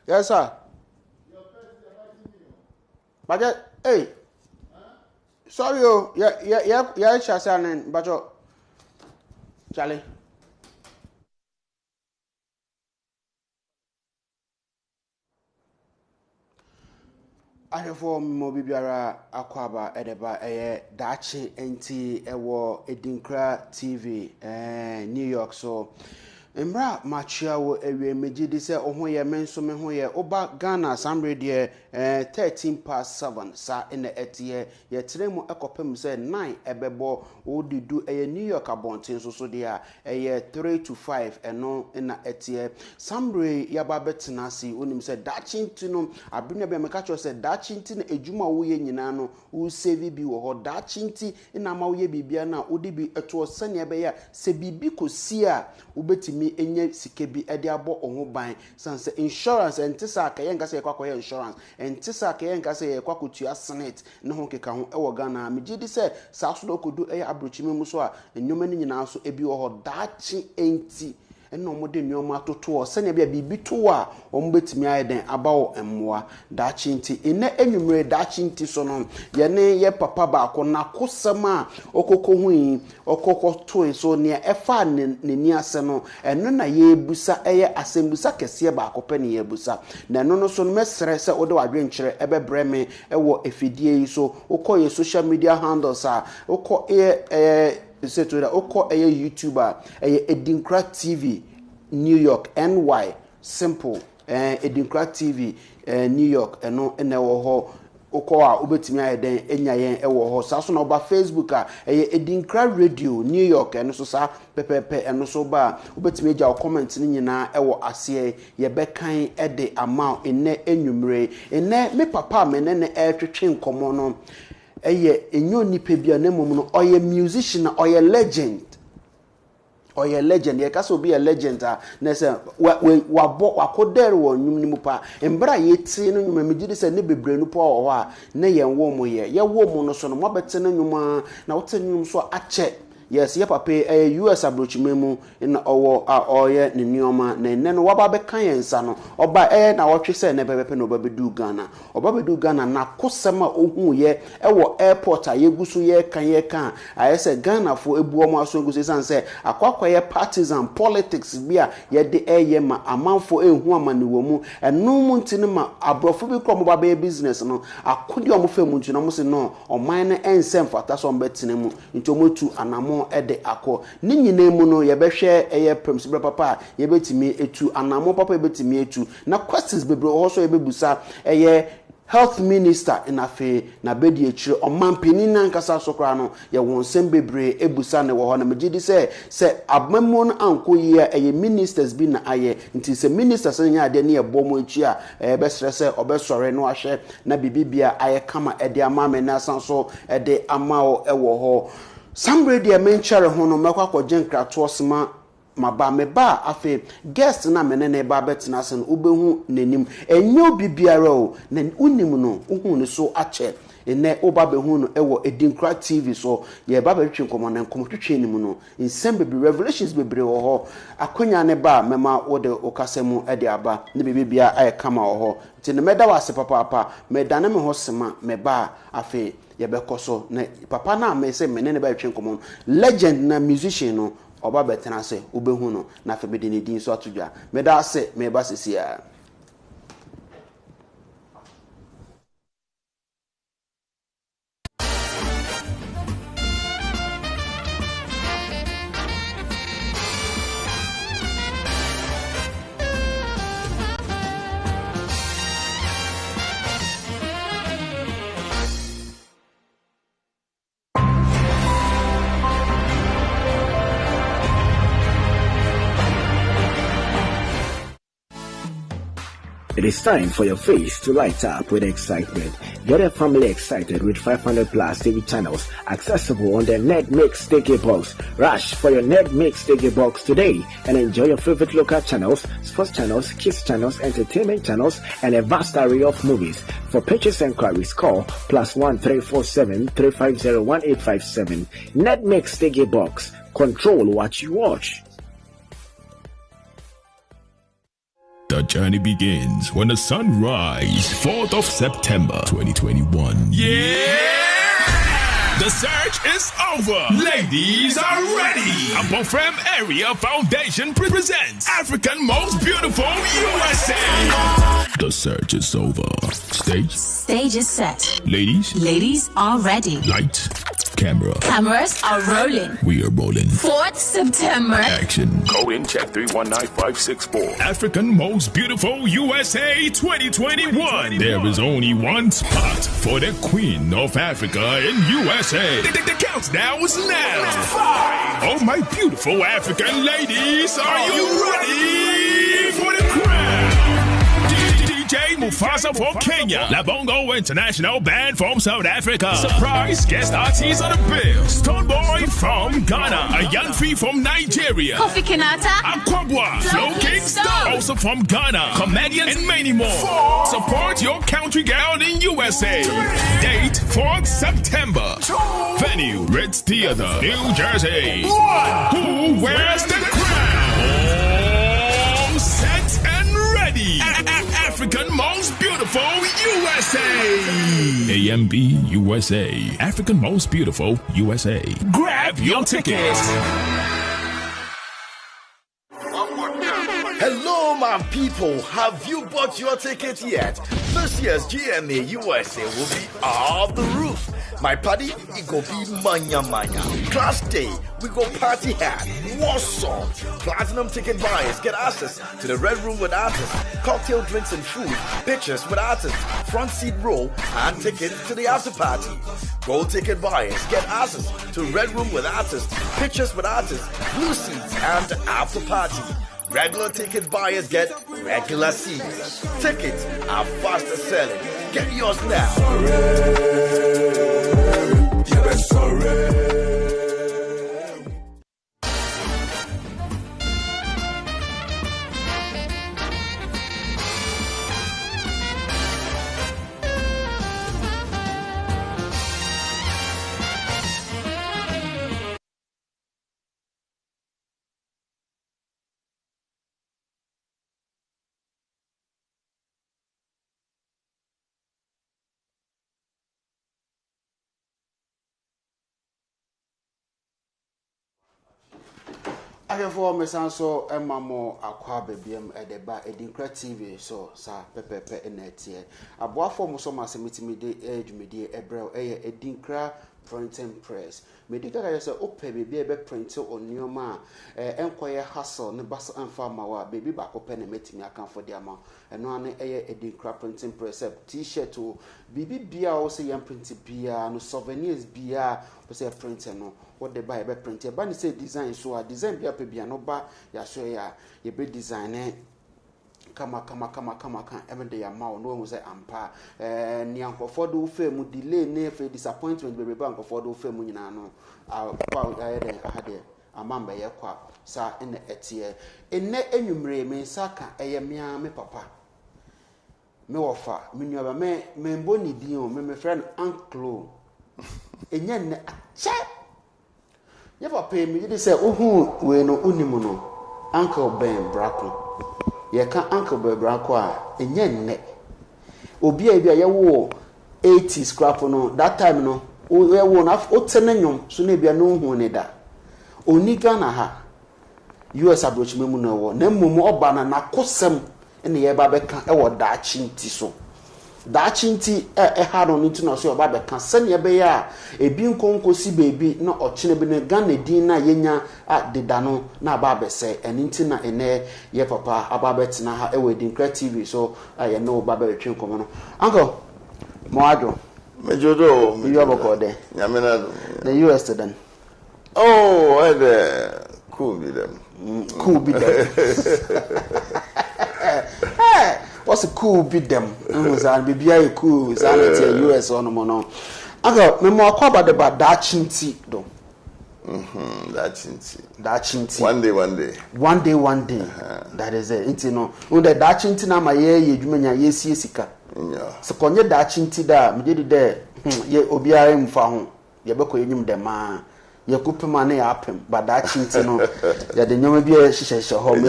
Yes, sir. But hey, sorry, yeah, Shasan, but Charlie. Ahefo mo bibiara akwaba edeba Daakye enti ewo Adinkra TV New York so Mbra machia wo ewie megidi se ohoye menso me hoye oba Ghana samre de 13:07 sa ene etie ye tremu ekopem se 9 ebebo odidu New York abonten so de a 3 to 5 eno na etie samre yaba betena si onim se Daakye ntino abina be meka cho se Daakye nti na ejuma wo ye nyina no wo save bi wo ho Daakye nti na ma wo ye bibia na odi bi eto sane ebe ya se bibi kosi a ubetimi enye sikebi ede abo oho ban sanse insurance entisa ka yenga se kwakọ insurance entisa ka yenga se kwakotua senate ne ho keka ho ewo Ghana megidi se saaso do kodu abrochime mu so a enwoma ni nyina so ebi wo ho Daakye enti eno mode nneoma toto sene bia bibi to a ombetimi ayeden abawo emmoa Daakye nti ene enwumre Daakye nti so no ye papa ba ko na kosema okoko hui okoko to so ne efa ne ni ase no eno na ye busa asembusa kese ba ko pe ne ye busa na eno no so no mesere se ode wadwenkyere ebebre me ewo efidie yi so okoye social media handles a okọ say to that oko YouTuber Adinkra TV New York NY simple Adinkra TV New York eno ene wo ho oko a obetimi ayeden enyayen ewo ho sa so na oba Facebook a Adinkra Radio New York eno so sa pepepe eno so ba obetimi eja comment ni nyina ewo ase ye bekan ede ama ene enwumre ene me papa me ne twetwe nkomo no enyo nipa bia na mom no oye musician oye legend ye kaso be a legend na say wakodere wo nwum ni mu pa embra ye ti no nwum megidi se ne bebre no pa wo a na ye wo mo ye wo mo no so no mobete no nwum na wote nwum so ache yes ye papa US abrochimemu na owo oye ne nneoma na ne no waba be kan yensa no oba na wotwe se ne bebepe no babedu Ghana na kosema ohun ye ewo airport a yegusu ye kan ayese Ghana fo ebuo mo aso egusu sanse akwakwa ye partisan politics bia ye de ma amanfo ehu amane wo mu eno mu ntini ma abrofo bi kro mo ba be business no akodi o mo fa mu ntino mo se no oman ne ensem fata so mbetene mu ntomotu anamo ede akọ ni nyina mu no ye behwe premsibre papa ye betimi etu anamo papa ye betimi etu na questions bebre ho so ye bebusa health minister in afe na bedi echire omampini na nkasa sokra no ye wonsem bebre ebusa ne wo ho na megidi se abamon anko ye ministers bi na aye nti se ministers nya ade ne ye bomo echi a be stress obesore no ahwe na bibibia aye kama ede ama me na sanso ede ama o ewo ho Sambre dia menchere ho no mekwa kwoje nkrato osema maba meba afi guest na menene ba betina se no ubehu nanim enyo bibiara o na unim no uhu ne so ache ene oba behu no ewo Adinkra TV so ye ba betwe nkomo na nkomo twetwe nim no nsem bebre revelations bebre wo ho akonya ne ba mema wode okasemu ede aba ne bibia ay kama wo ho nti ne meda wase papa medane me ho sema meba afi yebekoso na papa na me se menene ba twetwe nkomo legend na musician no oba betena se ubehu no na fe bedini din so atodwa meda se meba sesia. It is time for your face to light up with excitement. Get a family excited with 500 plus TV channels accessible on the Netmix Daakye box. Rush for your Netmix Daakye box today and enjoy your favorite local channels, sports channels, kids channels, entertainment channels, and a vast array of movies. For purchase inquiries, call +1 347 350 1857. Netmix Daakye box. Control what you watch. The journey begins when the sun rises, 4th of September 2021. Yeah! The search is over. Ladies are ready. Abofrem Area Foundation presents African Most Beautiful USA. The search is over. Stage is set. Ladies are ready. Lights, camera. Cameras are rolling. We are rolling. 4th September. Action. Code in check 319564. African Most Beautiful USA 2021. There is only one spot for the Queen of Africa in USA. The countdown is now. 5. Oh, my beautiful African ladies, are you ready for the crown? DJ Mufasa from Kenya, Labongo International Band from South Africa, surprise guest artist on the bill, Stone Boy from Ghana, Ayanfi from Nigeria, Kofi Kinata, Akwabwa, Flo Kingston, also from Ghana, comedians and many more. 4. Support your country girl in USA. 3. Date 4th September. 2. Venue Ritz Theater, New Jersey. 1. Who wears the crown? All set and ready. African Most Beautiful USA. AMB USA. African Most Beautiful USA. Grab your tickets. Hello, my people. Have you bought your ticket yet? This year's GMA USA will be off the roof. My party, it go be manya. Class day, we go party hat, Warsaw. Platinum ticket buyers get access to the Red Room with artists, cocktail drinks and food, pictures with artists, front seat row, and tickets to the after party. Gold ticket buyers get access to Red Room with artists, pictures with artists, blue seats, and after party. Regular ticket buyers get regular seats. Tickets are faster selling. Get yours now. Ahefo mesanso emamo akwa bebiem edeba Adinkra TV so sa pepepe enetie aboafo mo so masemitimi edwumedi ebrel eye Adinkra printing press medica ka yese ope bebi ebe print onioma enkoye hustle ne bas anfa mawa bebi bakope ne metimi akanfo de ama eno ane eye Adinkra printing press t-shirt o bibi bia o se yam print bia no souvenirs bia o se print no what the buy be print ba ni say design so a design bia pe bia no ba ya so ya ye be design kama kan emede ya ma no hu say ampa ni ankofo do fe mu delay ne fe disappointment be ba ankofo do fe mu nyina no kwa ayede ahade amamba ye kwa sa ene etie enne enwumre me saka eye mia me papa me wofa me nuaba me mbo ni din o me friend uncle enye ne ache ye papa me yidi say ohu we no unimu no uncle Ben Brako ye ka uncle Ben Brako a enye ne obi a bia ye wo 80 scrap no that time no we wo na o tenenwom so na bia no hu ne da oni Ghana ha US abrochimemu na wo na mumu oba na nakosem ene ye ba beka e wo Daakye nti so Daakye nti ha no nti no so oba beka sene ye be ya ebi nkonkosi bebi na ochine bi ne Ghana din na yenya deda no na ba bese eni nti na ene ye papa aba betina ha e we Adinkra TV so ye no ba be twen komo no uncle moado Mejodo, you have a code Yamina, the US then. Oh, cool be them. Cool be them. What's a cool be them? Zan be cool. Zan US on mono. Uncle, me more about the Daakye nti do. Daakye nti. One day. That is it. Nti no. Unde Daakye nti na ma ye edwumanya ye sika. So konye Daakye nti da me dey ye obiara mfa ho ye be ko enyum de ma Yakupe mane apem, but that chintino, ya the nyoma be a shisha home.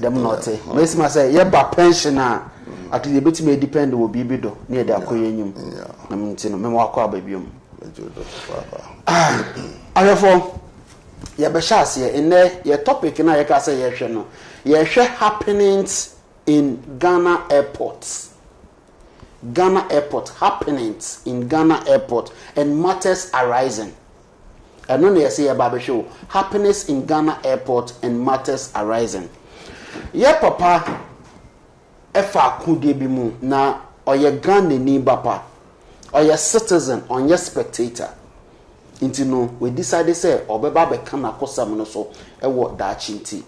Them not say. Miss Massa, ye ba pensioner. At the bit may depend will be bido near the aquarium. Namintino, Memoir babyum. Therefore, ye beshas ye in there, your topic and I can say yes, no. Ye share happenings in Ghana airports. Ghana airport happenings in Ghana airport and matters arising. I know they say about the show happiness in Ghana airport and matters arising. Yeah, papa, efa kude bimu na oye Ghana ni bapa, oye citizen, oye spectator. Inti no we decided say obeba be kana kosa no so ewo da chinti.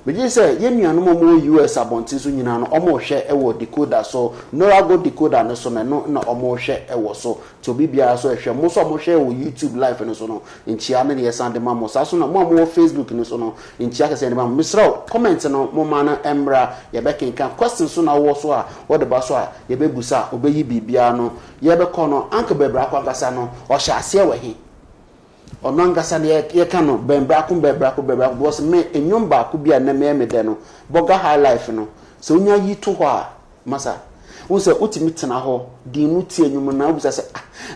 But say yen nuanom mo US abontin so nyina no omo hwe ewo decoder so no go decoder no so no na omo hwe ewo so to bibia so hwe mo so omo hwe wo YouTube live no so no nchia ne yesande ma mo sa so na mo Facebook no so no nchia kese ne ma misra comment no mo ma na emra ye be kenkan question so na wo so a wo de ba so a ye be busa obeyi bibia no ye be kono anka bebra kwa gasa no o hye ase we he onangasa ne ye kano bembra was me enyom ba ku bia na me de no boga high life no so onya yi to ho a masa wo se utimi tena ho di nu tie enyom na wo se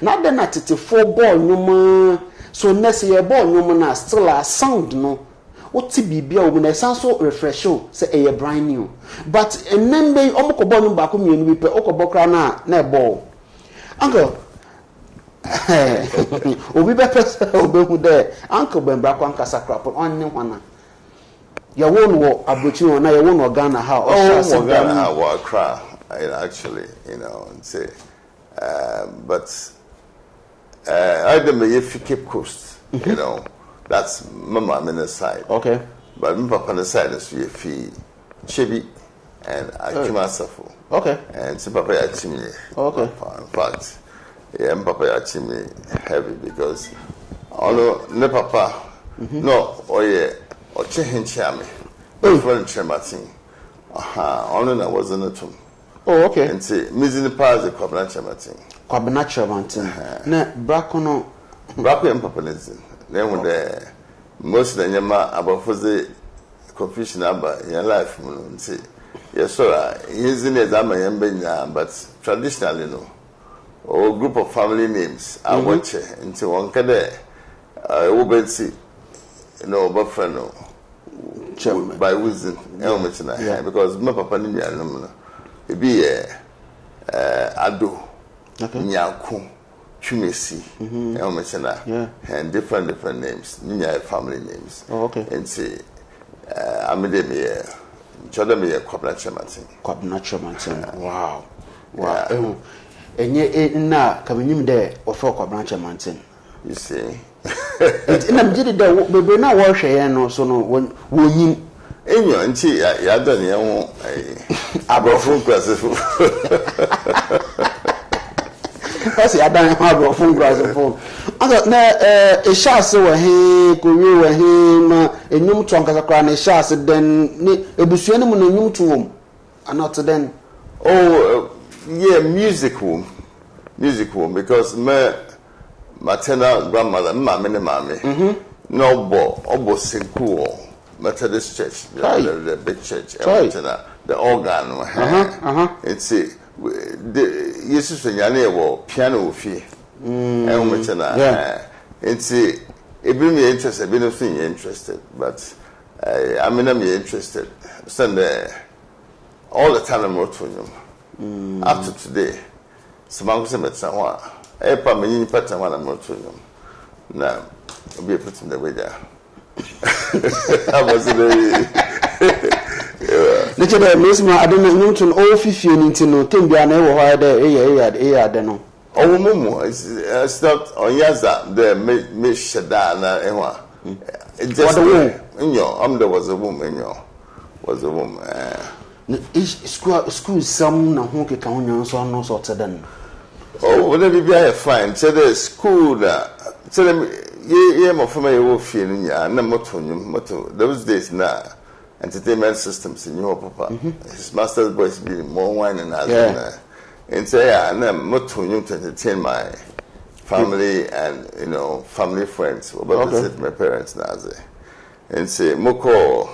na de na tete fo ball nyom so next year ball nyom na still a sound no oti bibia wo na san so refresh say e brand new but enembe omko ball nyom ba ku mienu bi pe okobokra na ball uncle obi be pese obehu de uncle bembra kwa nkasa krapo onni hwana ya won wo abochi won na ya won Ghana ha o sha Ghana ha wa Accra actually and say but I dem ye Cape Coast that's mama on the side okay but my papa on the side is ye fi Chebi and Akimasafo okay and so papa Achimi okay in fact yeah, papa actually heavy because although ne papa no oye o chehin chame friend chamatin ono na wasn't it oh okay and say missing part the kwabna chamatin na brako no brako em papa nizin then when the most the nyama about for the confusion about in life and say yes sir he's in the but traditionally no or group of family names I watch into one kade obeti boyfriend by wisdom because my papa ni no e be ado nyanko twumesi and different names ninya family names okay and say amede me choda me kwabna chamatin wow enye na kamenyim de ofo kwa branch mountain you see ina mjidi de bebe na wo hwe no so no wonyim enyo nti ya da ne ho abrofo kwasefo kasi adan ho abrofo kwasefo anga na e chance we he ko wi we he ma enyum to ankasa kra na chance den ni ebusua ne mu na enyum to wom anot den yeah, musical because my maternal grandmother, mommy, no bo sinku Methodist church, the big church, the organ, it's Jesus and Yane piano fee, it's it bring me interested, I've been interested, but I'm interested. Stand there all the time I'm not for you. After today, some say met someone. Epa many pattern one I'm not to them. Now, I'll be putting the way there. I was very. Nature the Miss I don't know to all 50 into no thing be an hour there, no. Oh, Momo, it's not on Yaza, the Miss Shadana, Ewa. It just in your there was a woman, was a woman. School some na ho keka onyan so no so teden oh whatever be I fine say the school that tell them ye mo for me wo fie nya na moto those days na entertainment systems in your papa his master's boys be more wine and as and say na moto nyum to entertain my family and family friends. We'll visit my parents now, and say Moko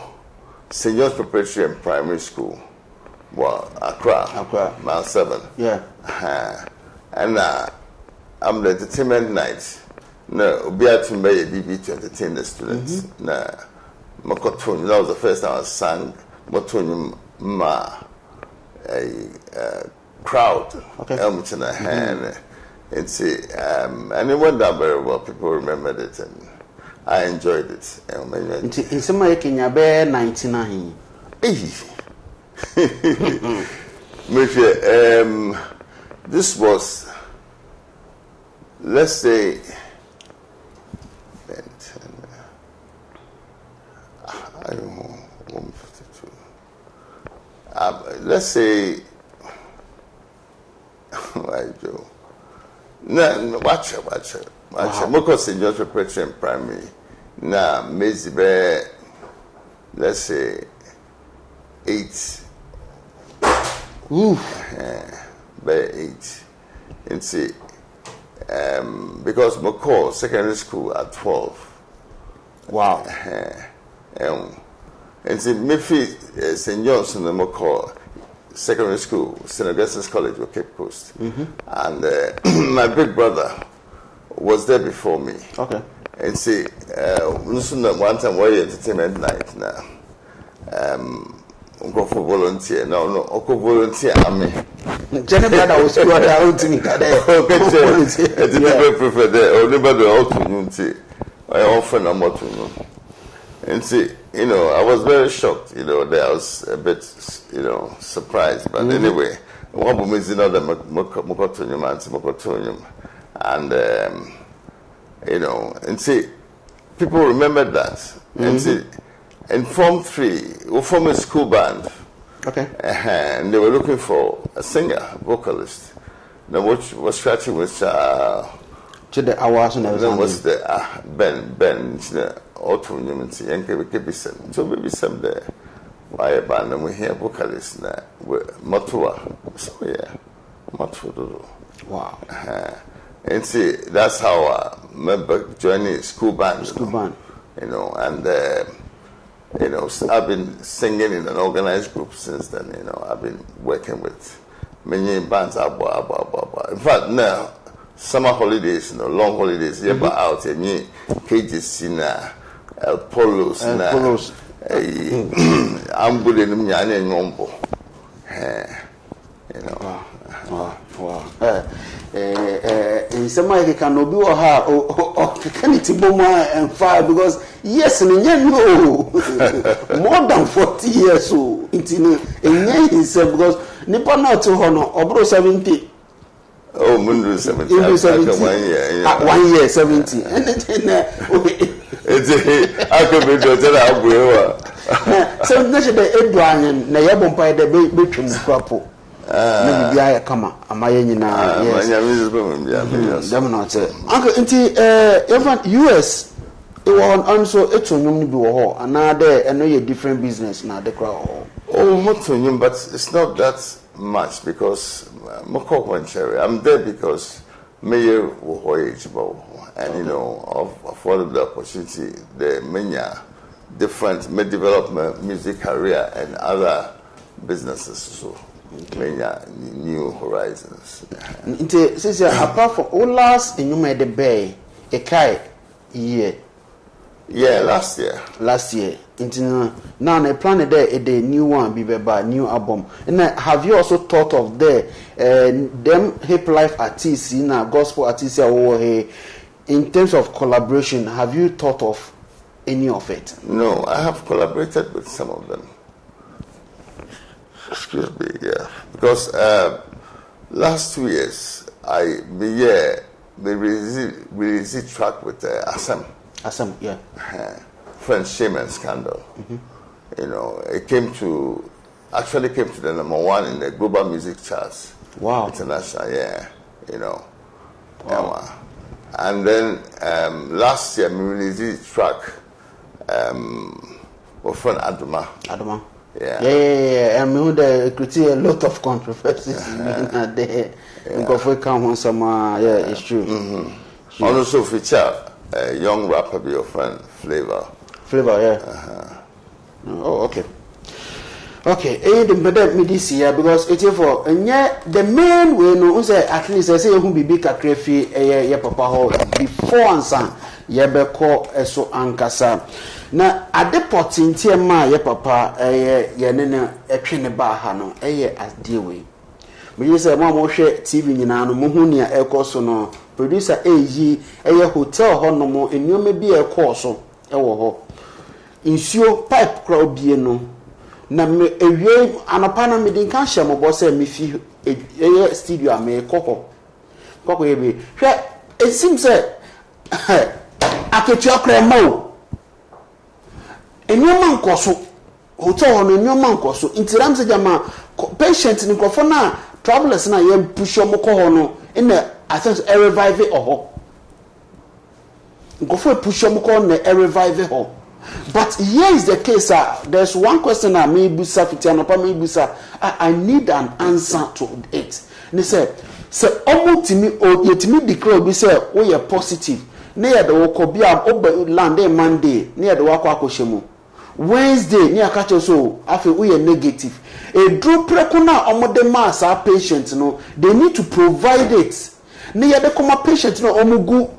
St. John's Preparatory and Primary School. Well, Accra, Mile 7. Yeah. And I'm the entertainment night. No, be at to me BB to entertain the students. Nah, Mokotun, that was the first time I sang Motun Ma a crowd. Okay. In a hand. And see, and it went down very well. People remembered it, and I enjoyed it. In some way, Kenya Bear 99. This was, let's say, I don't know, 152. Let's say, right, Joe. No, watch it. Moko St. John's Preparatory and Primary. Now, maybe, let's say, 8. By 8. And see, because Moko secondary school at 12. Wow. And see, maybe St. John's and Moko secondary school, St. Augustine's College of Cape Coast. And my big brother was there before me. Okay. And see, one time we entertainment night now. Go for volunteer. No, Oko volunteer. I mean, Jenny brother was going out to me. I didn't prefer that. Only by the opportunity. I often am not to know. And see, I was very shocked. That I was a bit, surprised. But anyway, one woman is another Mokotonium and Mokotonium. And, and see, people remember that. And see, in Form 3, we formed a school band. Okay. And they were looking for a singer, vocalist. Now, what was scratching was To the hours and then was the Ben, autumn, and see, and keep so maybe some there. Why a band and we hear vocalist now with Matua. So, yeah, Matua. Wow. And see, that's how I remember joining school band. And I've been singing in an organized group since then. I've been working with many bands. In fact, now summer holidays, long holidays, but out and cages in polos. I'm good in Nyombo. Wow. In some way, they can be or can it be more and fire because yes, and no more than 40 years so into himself because Nippon not to honor or 70. Oh, Mundu 70. 1 year 70. And then I could be so naturally, Edwin and Nayabon Pie the Bitchum Crapo. Maybe I come. Am I in Uncle US, it was also it's on you and now there, I know you're different business now, the crowd. Oh, not to him, but it's not that much because Moko Cherry. I'm there because Mayor Wohoyable and afforded the opportunity, the many different development, music career, and other businesses. So. New horizons. Since apart from all last in you made the bay, a kai year. Yeah, last year. Now they planned there a new one, be by new album. And have you also thought of them hip life artists, gospel artists in terms of collaboration? Have you thought of any of it? No, I have collaborated with some of them. Excuse me, yeah. Because last 2 years, we released a track with Assam. Assam, yeah. French Shame and Scandal. It actually came to the number 1 in the global music charts. Wow. International, yeah. Wow. And then last year, we released a track with friend Aduma. Yeah. I mean, they create a lot of controversies there. Because we come on some, it's true. Also feature a young rapper, be your friend, Flavor. Flavor, yeah. Oh, okay. Okay, the madam me this year because it's for and yet the main way no say at least I say who be big akrefi ye papa ho before ansa ye be call eso ankasa na ade potintie ma ye papa ye ne etwe ne ba ha no ye ade we me say mo hwe TV nyina no mo hu ne ekoso no producer eyi ye hotel ho no mo enyoma bi ekoso wo ho insuo pipe crowd bie no na me ewie anapa na me din kan hye mo bo se me fi studio a me koko ye be hwe it seems say aketu akra mo enyoma nkoso hotel ho no enyoma nkoso intiram se jama patient ni nkofo na travelers na ye push mo ko ho no in I think revive it ho nkofo push mo ko na revive ho. But here is the case, there's one question I may be I need an answer to it. And they say almost to me or yet me declare we say we are positive. Near the Wokobia over land Monday, near the Wakakoshemo. Wednesday, near Kachoso, after we are negative. A drop precona on the mass our patients, no, they need to provide it. Near the coma patient, no omugu.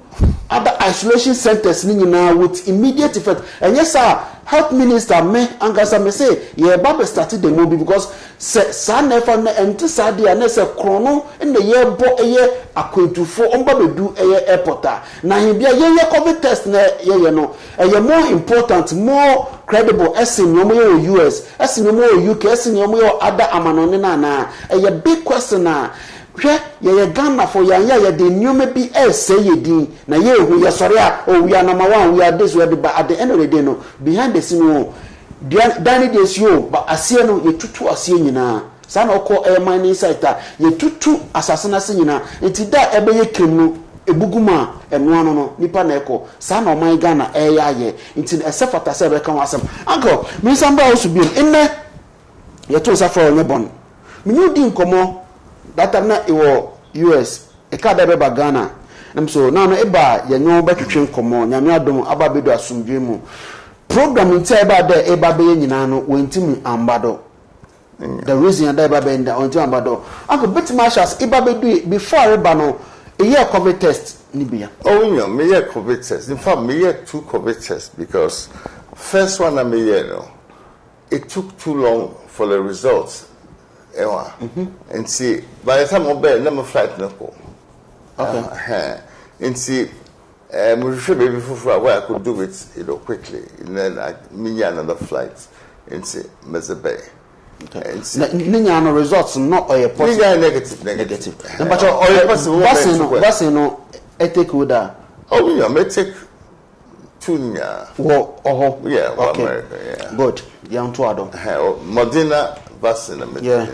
Other isolation centers now with immediate effect. And yes, sir, health minister me angasa me say ye baba started the movie because sa never na enti sadi and say chrono in the year bo eye akwentufo omba bedu eye airport na hibia ye COVID test na ye no eye more important, more credible esin no mo US esin no mo UK esin no mo other amanone na eye big question na hwe ye Ghana for ya de nyoma bi say ye din na ye hu ye sori a we are number 1 we are this we are the, but at the end of the day no behind the scene no Danny this yo but asie no ye tutu asie nyina sa na okọ mining site ye tutu asasena se nyina enti da ebe ye krem no ebuguma eno ano no nipa na ekọ sa na oman Ghana ye enti esefata se be kan wasem uncle me samba also bi enne ye to sa for onye bon me new din komo that time na iwo US e ka da be ba Ghana nam so na no eba ye nyo betwetwe komo nyame adom aba bedo asumdwe mu program nti eba da eba be nyina no wentimi ambado the reason that eba be nda onti ambado uncle bit marshals eba be do before eba no a year COVID test ni bia oh yeah me year COVID test in fact me year 2 COVID tests because first one me year no it took too long for the results. And see, by the time I bear, let me flight no go. Okay. And see, we should be before where I could do it, quickly. And then I mean another flight. And see, Mr. Bay. Okay. And see, no results, not or a positive. Negative. But your positive, no, I take with that. Oh, yeah, may take 2 years. Oh, yeah, okay. America, yeah. Good. Young Tuado. Modena. Yeah.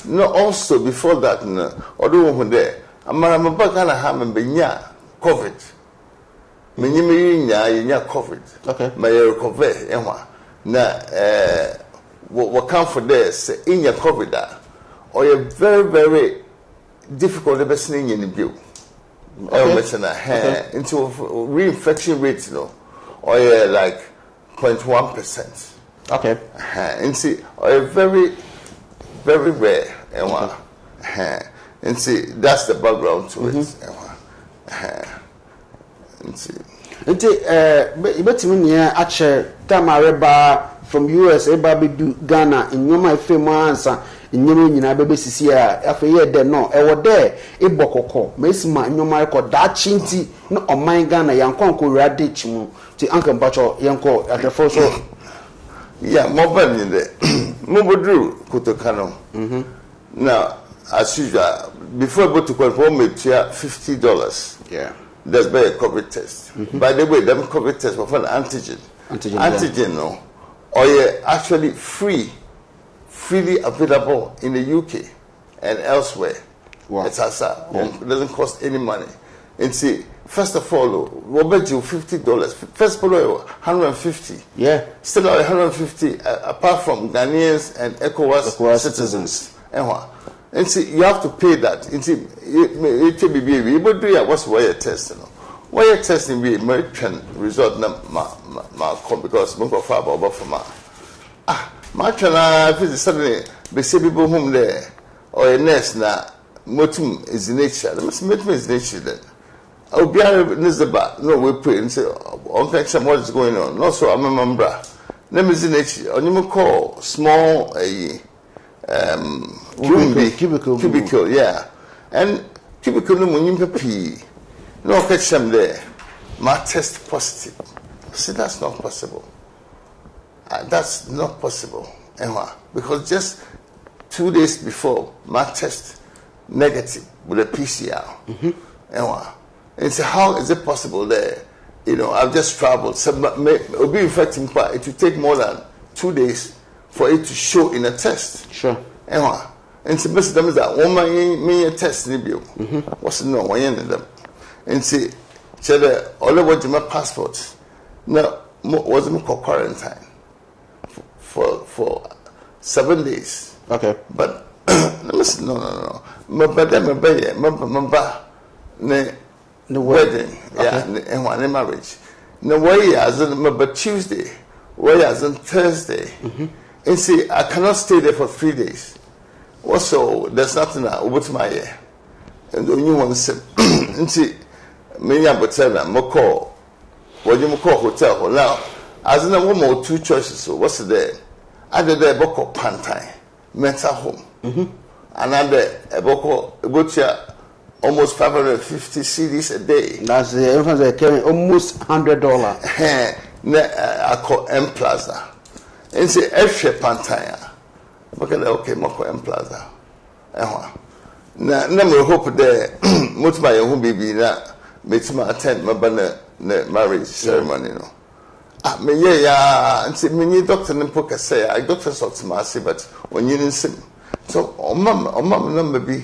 No, also before that, no, although when there, I'm back and I have been COVID. Many COVID. Okay. My recover, now, what come for this in your COVID, or you're very, very difficult listening in the bill. Okay. Into reinfection rates, or you're like 0.1%. Okay. And see, very, very rare. And see, that's the background to it. And see. And but me actually Tamareba from US, eba be do Ghana in your famous answer in your nyina bebe sisi a afa ye de no e wo de e bokoko mesima nyoma record that chinti no o man Ghana yankon rade chimu ti anka mpacho yanko atefo so. Yeah, more than in there. Mobodru Kutokano. Now, as usual, before I go to confirm me, $50. Yeah. That's by a COVID test. By the way, them COVID tests were for an antigen. Antigen, no. Or yeah, actually freely available in the UK and elsewhere. Wow. It doesn't cost any money. And see, first of all, we'll bet you $50. First of all, $150. Yeah. Still $150, apart from Ghanaians and ECOWAS citizens. And see, you have to pay that. And see, it will be able to do what's wire test, you know. Wire testing be American result na ma because mo go far about for ma. Ma try if it's suddenly be say people home there or a nurse na motum is nature. Let me say motum is nature then. I'll be no we pray and say okay what is going on. No, so I'm a member. Let me see nature. On you call small cubicle, yeah. And cubicle no money pay. No catch them there. My test positive. See, that's not possible. That's not possible. Because just 2 days before, my test negative with a PCR. And so how is it possible there? You know, I've just traveled. So it will be infecting part. It will take more than 2 days for it to show in a test. Sure. And so most of them is that one my test review. What's no one in them? And see, all of my passport. No, wasn't quarantine for 7 days. Okay. But no. My the wedding, yeah, and one marriage. No way as in Tuesday, way as in Thursday. And see, I cannot stay there for 3 days. Also, there's nothing over to my ear. And the new one said, and see, many hotel and Moko, what you call hotel. Now, as in a woman or 2 choices, so what's there? Either there, Boko Pantai, mental home. Another, a Boko, a almost 550 CDs a day. That's the influence almost $100. I call M Plaza. And say F Pantaya. Okay, Moko M Plaza. Now, we hope there, most my own baby now, makes my attend my banner marriage ceremony. And say, many doctor and poker say, I doctor sort of but when you didn't see. So, mom, number be.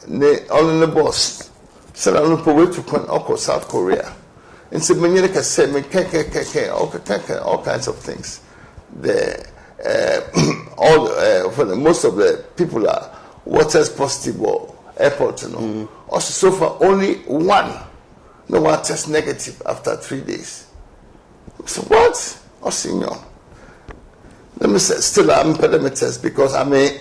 All in the boss said I'm not going to South Korea. And so many can say me all kinds of things. The for the most of the people are what test positive or airport, you know. Also so far only one no one test negative after 3 days. So what? Oh senior. Let me say still I'm test because I may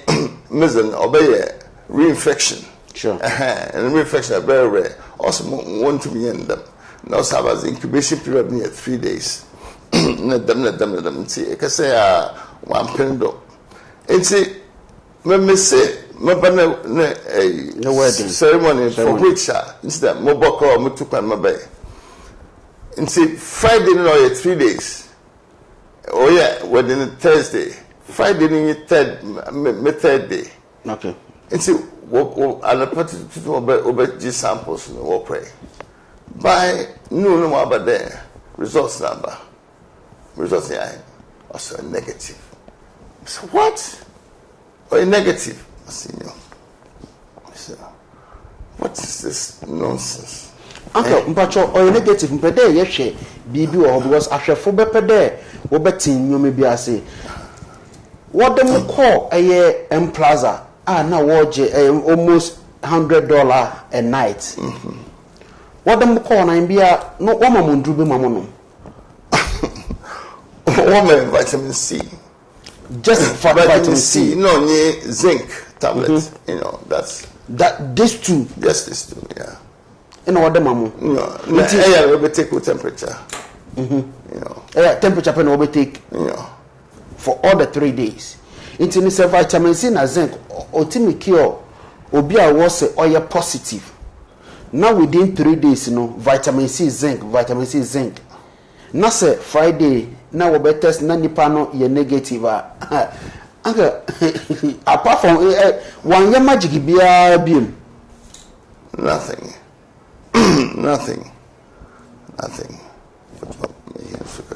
missing obey reinfection. Sure. And reinfection are very rare. Also, want to be in them. Now, so I was incubation period near 3 days. Let them. See, I can say, one pendo. And see, when me say, my banner, no wedding ceremony for which, instead, Moboko, Mutukan, Mabe. And see, Friday, no, 3 days. Oh, yeah, wedding Thursday. Friday, third day. Okay. And see, and I put it to over G samples in the pray. By noon, no about there, results number. Results also negative. So what? Or a negative, senior. So, what is this nonsense? Uncle, Mpacho, or negative, Mpede, yes, BB or because I shall for Bepede, or betting you may be a say. What them call a year M Plaza? Now watch almost $100 a night. What them call and be a no woman do be mamma. Woman vitamin C. Just for vitamin C. No, zinc tablets. You know, that's that these two. Yes, these two, yeah. You know what the mamu? No, air will take with temperature. You know. Temperature pen will take for all the 3 days. It's in the vitamin C and zinc or Timmy cure or be a was oil positive. Now within 3 days, vitamin C, zinc. Now say Friday, now we better test nani pano ye negative. Apart from one year magic be a beam. Nothing.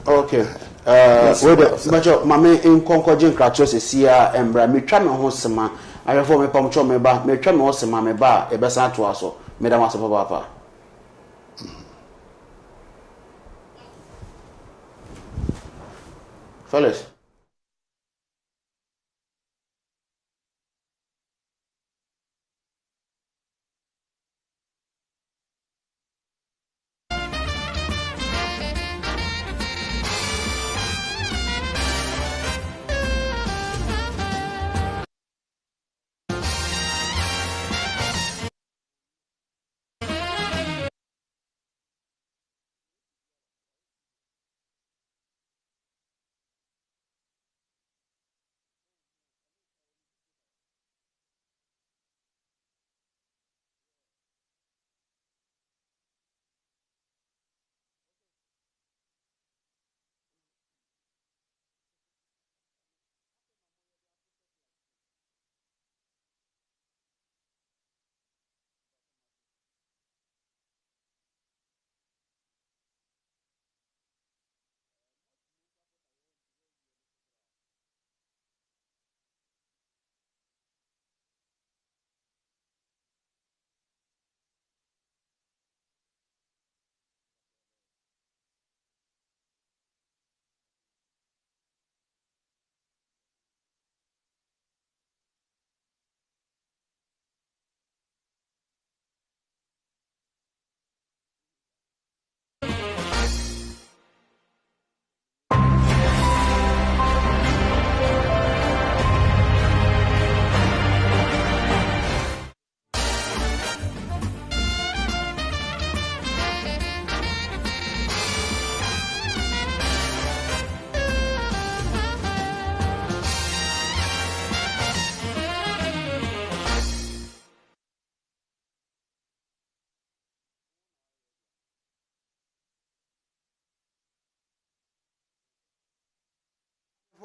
Okay. Wait, Mamma in Concord Cratchos is here and Brammy Tram Hosema. I have formed a puncture me bar, may tram Hosema me bar, a best to us, Madame Papa. Fellas.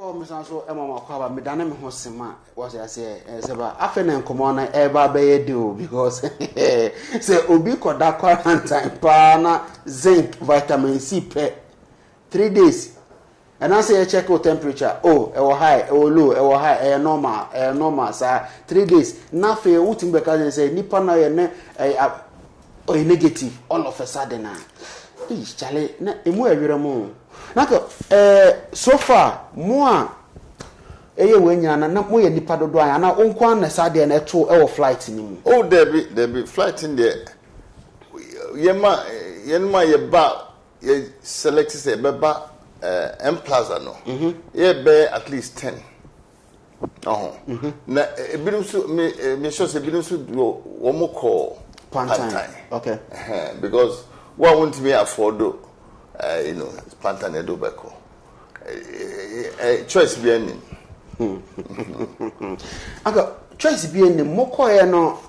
Oh, Miss Anso, Emma Makaba, Madame Hosima, was I say, Seba, after an common ever bay do because say Ubiko da quarantine, pana, zinc, vitamin C, 3 days. And I say, check your temperature. Oh, or high, or low, or high, normal, sir. 3 days. Nothing, wouldn't because they say, Nippona, or negative, all of a sudden. Please, Charlie, so far, more when you're not more than the paddle, and I won't want a sudden a 2 hour flight in. Oh, there be flight in there. Yema, ye ba, ye select say beba M Plaza no. Ye be at least 10. Oh. Na ebinum so me sure say ebinum so wo mo call Pantine. Okay. Because what won't be afford Pantine do beko. Choice be any. Aga choice be any moko no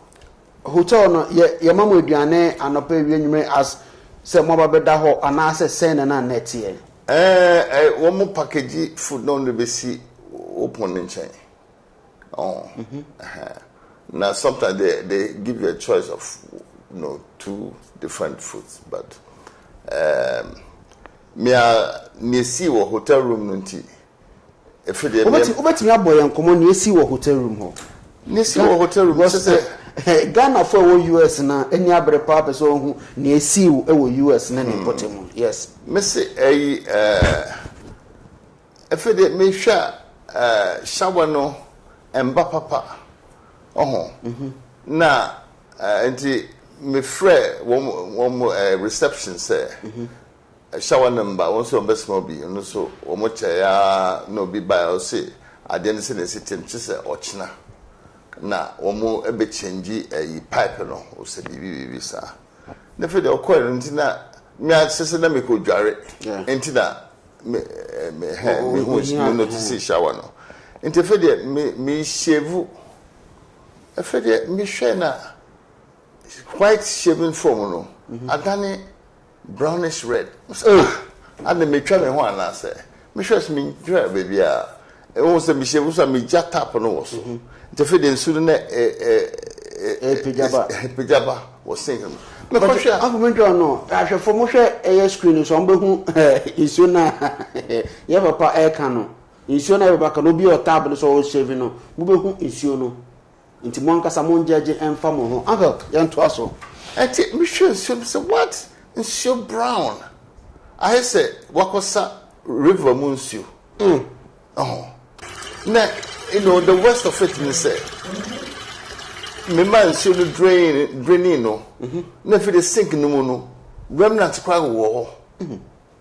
hotel no ye mama aduane anopa wienwume as se mo ba beda ho ana se sen na net ye. Wo mo package food no be see open in chain. Oh. Now sometimes they give you a choice of 2 different foods, but me see what hotel room nti if they obeti me aboy enkomo ne see what hotel room ho ne see what hotel room say Ghana for US na any abre pa person hu ne see wo US na ne potem yes me say if they me sha shower no emba papa na nti me frɛ one reception say shower number one so best be no so omo ya no be by o say ade ne se ne sitem chi say ochina na omo ebe change pipe no o se bibi sa na fe de okoy nti na me asese na me ko dware nti na me hu no to see shower no nti fe de me shave e fe de me hwe na white shaving foam no adane brownish red. And the me try me ho na say. Me sure me try baby a. E won say me shave so me ja tap no wo so. Nte fe den su na pejaba was singing. Me ko hwe afu me do no. Ahwe fo mo hwe e screen so mbe hu isu na ye papa e ka no. Isu na papa ka no bi o tab so o shave no. Mo be hu isu no. Nti mo nkasa mo njeje emfa mo ho. Uncle, ye nto aso. Ati me sure so what? It's so brown. I say, Wakosa River Munsio. Oh. Now, the worst of it is say, my man should draining no. Never the sink no mono. Remnant crag wall.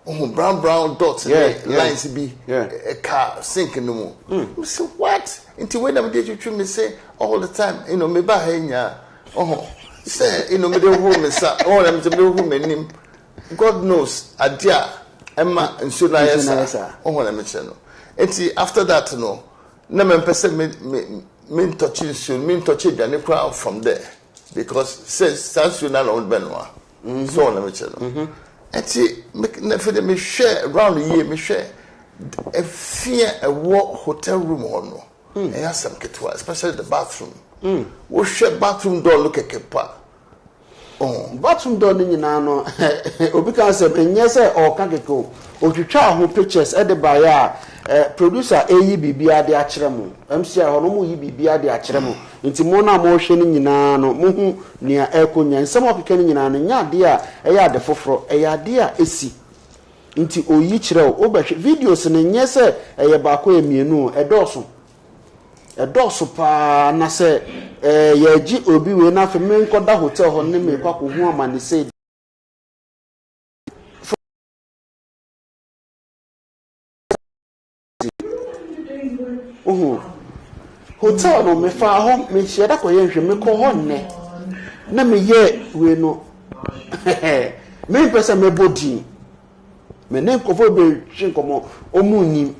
Oh, brown dots lines be a car sinking no more. So what? Until when I did you me say all the time, me bahenya. Oh. Say, me the home is I'm to be home. God knows, Adia, Emma, and Sunayasa. Oh, let me tell you. And after that, no, never person mean touching soon, mean touching the crowd from there because says Sansunan old Benoit. So let me tell you. And see, me share around the year, me share a fear a walk hotel room or no. And have some ketwa, especially the bathroom. We share bathroom door look at Kepa. Oh, bathroom door ni na no obi kan say enye say o ka keko otwitwa ho pictures e de ba ya producer eyi bibia de akere mu MC ho no mu yi bibia de akere mu nti mo na mo hwe ni nyina no mo hu nia ekonya nsem okeke ni nyina no nya de a e ya de foforo e ya de a esi nti oyi kire o obehwe videos ne nye say e ye ba ko emienu e doso pa na se ye ji obi we na fe me nkoda hotel ho ne me kwa ko hu amane se hotel no me fa ho me hye ko ye hwe me ko ho ne na me ye we no me pesa me body me ne ko fo be hwe komo omu nim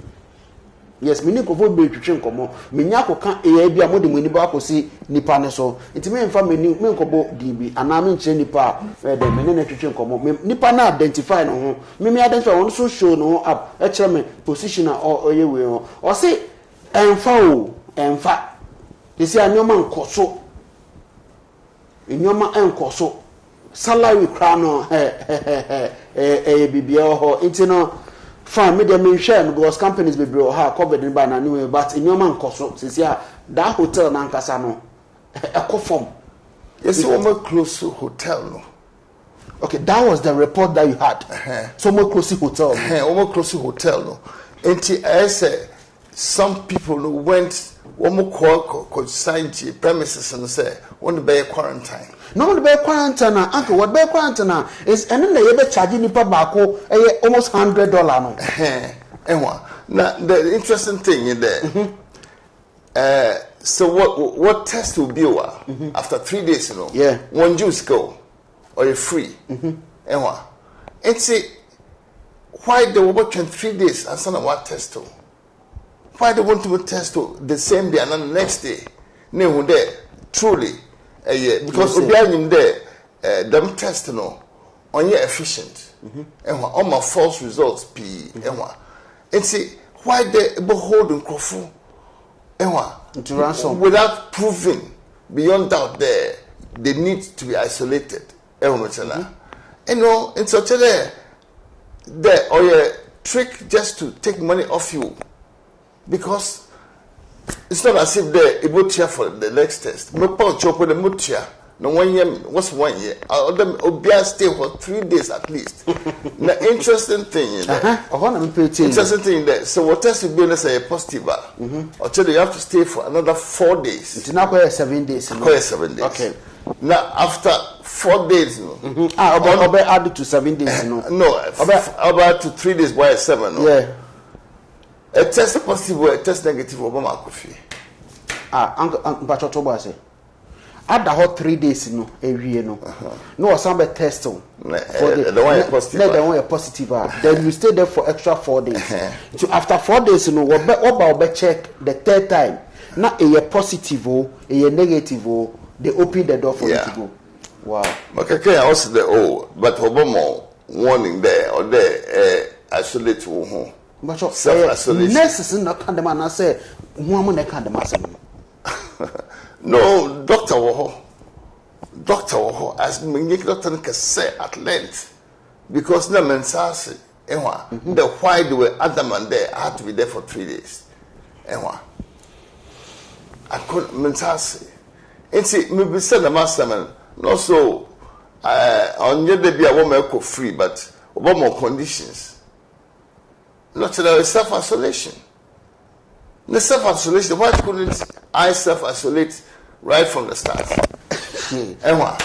yes me ni nkofo be twetwe nkomo me nya akoka eya bia mo de mo ni ba akosi nipa ne so nti me mfa me ni me nkobo dibi ana me nkyere nipa de me ne twetwe nkomo nipa na identify no ho me identify won so show no up e kire me position a oye we ho o se emfa desi anyoma nkoso enyoma enkoso salary kra no bibia ho nti no fine me dem share no because companies be bro ha covered in by na anyway but enyoma nkoso sesi that hotel na nkasa no form yes we close to hotel no. Okay, that was the report that you had. So more close hotel. Almost close hotel no. And I say some people who went almost called signed premises and say want to be quarantine. No, the be quarantine uncle what be quarantine is and then they be charging nipa bako almost $100 no. Now the interesting thing in there. So what test will be after 3 days, you know? Yeah. One juice go. Or you're free. And say, why they will work in 3 days and some of what test to? Why they want to test to the same day and then the next day? No, there truly, because we are in there, them test no on your efficient, and on my false results, and say, why they behold and crofu, to ransom without proving beyond doubt they need to be isolated. You know, in such a there or a trick just to take money off you because it's not as if they're able to for the next test. No point chop with the mutia. No 1 year, what's 1 year? I'll them obia stay for 3 days at least. The interesting thing in there. Interesting thing in there. So what test will be a positive? Or tell you have to stay for another 4 days. It's not quite 7 days. 7 days. Okay. Now after 4 days, no. About add to 7 days, no. No, about to 3 days. Why 7? No. Yeah. A test positive or a test negative. Obama coffee. Uncle say. Add the hot 3 days, no. Every year, no. No, some test for the one positive. The one positive. Then you stay there for extra 4 days. So after 4 days, you know, what check the third time. Not a positive or a negative. They open the door for you to go. Wow. Okay, also the but Obama warning there or there isolate home. But self-isolation. Nurses not kind of man I say woman they kind of man. No, Doctor Woho as me doctor can say at length because no man says the why they were adamant there had to be there for 3 days. I couldn't mental. And see, maybe send a master man. No, so on your day be a woman free, but about more conditions. Not that there is self isolation. The self isolation. Why couldn't I self isolate right from the start? Emma,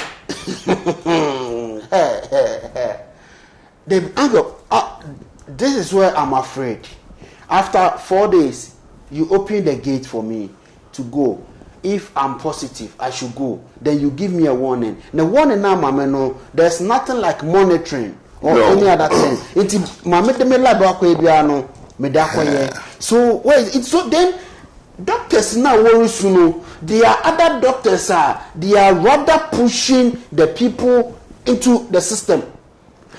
this is where I'm afraid. After 4 days, you open the gate for me to go. If I'm positive, I should go. Then you give me a warning. The warning now, mama, no, there's nothing like monitoring or any other thing. It's mama de me labo akwebiano me da koye. So wait, it's so then doctors now worry soon. There are other doctors they are rather pushing the people into the system.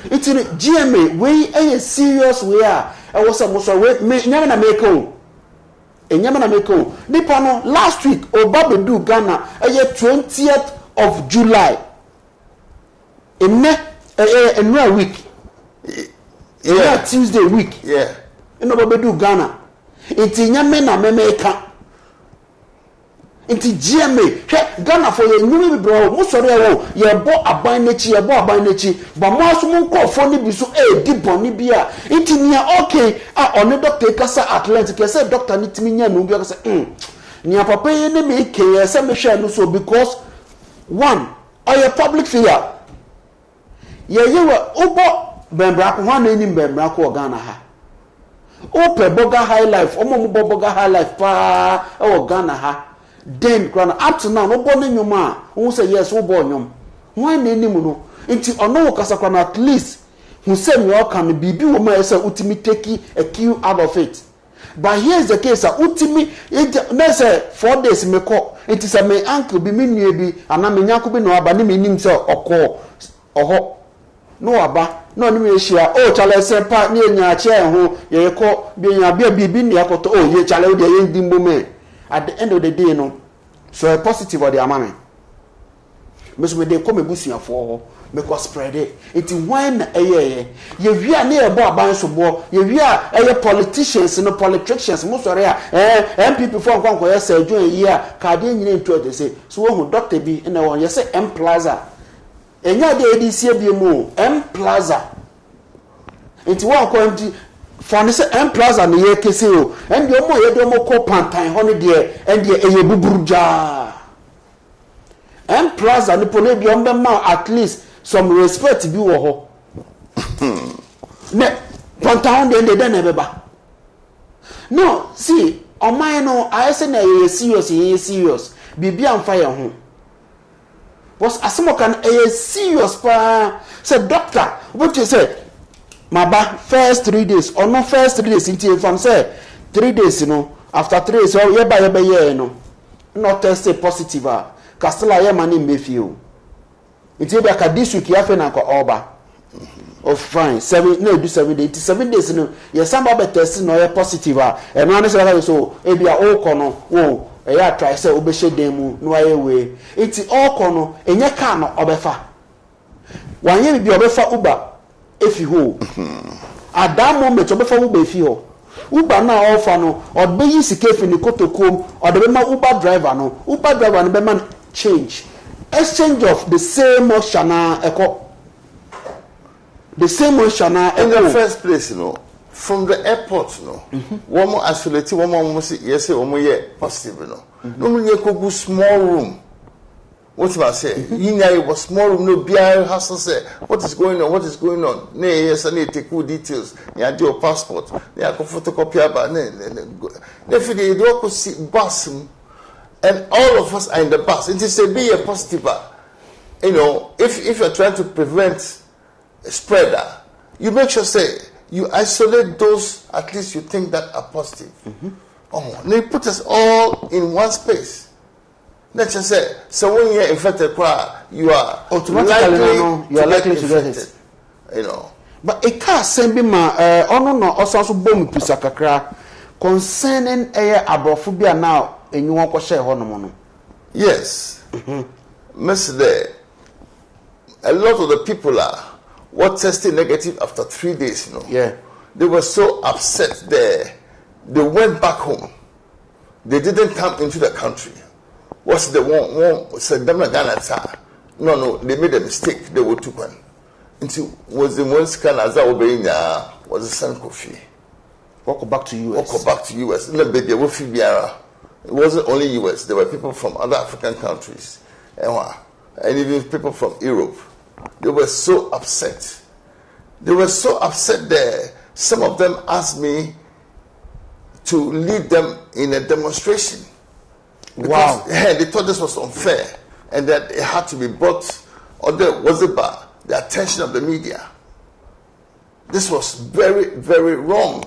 It's in GMA way a serious way. I was almost away me nyama na make Enyamana meko nipa no last week Obabedu Ghana 20th of July a week Tuesday week Obabedu Ghana inti nyamena memeka inti GMA Ghana for ye nyumi bro mo sori ewo ye bo aban nechi ba mo aso mo nkofo ni bi so di boni bia inti nia okay on doctor kasa Atlantic kasa doctor ni timi nya no bia kasa nia papa ye ne me ke ye se me hwe no so because one your public figure ye wa obo bembra ko ho na ni bembra ko Ghana ha ope boga high life omo boga high life pa Ghana ha. Then up to now no born nyoma who say yes who born nyom why na nim no nti ono kasa kwana at least who say me all can bibi wo ma say ultimate take a cue out of it But here's the case, ultimate, let's say 4 days, me call, it is a me uncle, be me near, and I'm a yanko be no abani meaning so, or call, or no aba, no me share, oh, Charles said, part near your chair, who ye call, being a baby, near to, oh, ye Charles, the ending moment. At the end of the day, no, so a positive or the amame. Miss we they come a busia for because spread it. It's when a year. You are near about bands of war. You are politicians and politicians. Most of them people from Congo say during a year. Cardin into they say so. Who Doctor B in the one you say M Plaza. And ya the ADC be more M Plaza. It's one quantity. For say M Plaza ni ye KCO. And you more call Pantine honey dear and ye bubuja. M Plaza ni pone bi on be ma at least some respect bi wo ho. Ne Pantine de na beba. No, see, on my no I say na ye serious. Bibi am fire ho. Was asemo kan serious pa. Say doctor, what you say? My ba first 3 days or no first 3 days until from say 3 days, you know, after 3 days so ye ba ye no. Not test positive. Castella ye mani mefio. It's ebe aka this week ya fe na ko oba. Oh fine, 7 no do 7 days. 7 days no. Ye samba be test no ye positive e no an say so e bia o kono wo e ya try say obehye dem mu no aye we. Enti o kono enye ka no obefa. Wanye bi obefa uba efi ho. At that moment obefa uba efi ho. Uber na offer no or be yi sike fi ni kotokom or the ma Uber driver no be man change exchange of the same oceana echo the same oceana in the first place, you know, from the airport, you know, one more isolate, one more say yes, one more year positive, you know. No more go small room. What do I say? You know, it was small room, no beer hustle say, what is going on? What is going on? Nay, yes, I need to take good details. You have your passport. You have to photocopy about if you don't see bus, and all of us are in the bus. It is a be a positive. You know, if you're trying to prevent a spreader, you make sure say you isolate those at least you think that are positive. Oh, they put us all in one space. Let's just say, so when you're infected, you are automatically likely to get it. You know. But it can't send me my no also bomb pisakakra concerning abrophobia now and you want to share honomono. Yes. Mr. A lot of the people were testing negative after 3 days, you know. Yeah. They were so upset there. They went back home. They didn't come into the country. What's the one said them Ghana? No, they made a mistake. They were took one. Into was the one scan as I obeying was the San Kofi. Walk back to US. Walk back to US. It wasn't only US. There were people from other African countries, and even people from Europe. They were so upset. They were so upset there. Some of them asked me to lead them in a demonstration. Because, they thought this was unfair and that it had to be brought under the attention of the media. This was very, very wrong.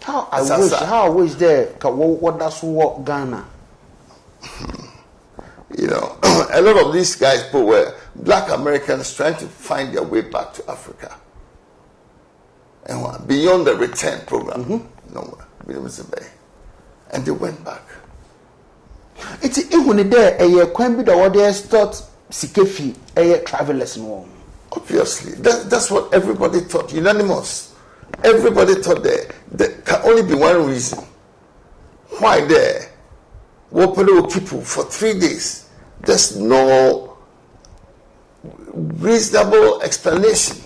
How I wish there what that's what Ghana. You know, a lot of these guys were black Americans trying to find their way back to Africa. And beyond the return program, and they went back. It's even there a can be the audience thought sikefi a travelers no. Obviously, that's what everybody thought. Unanimous. Everybody thought there can only be one reason why there were people for 3 days. There's no reasonable explanation.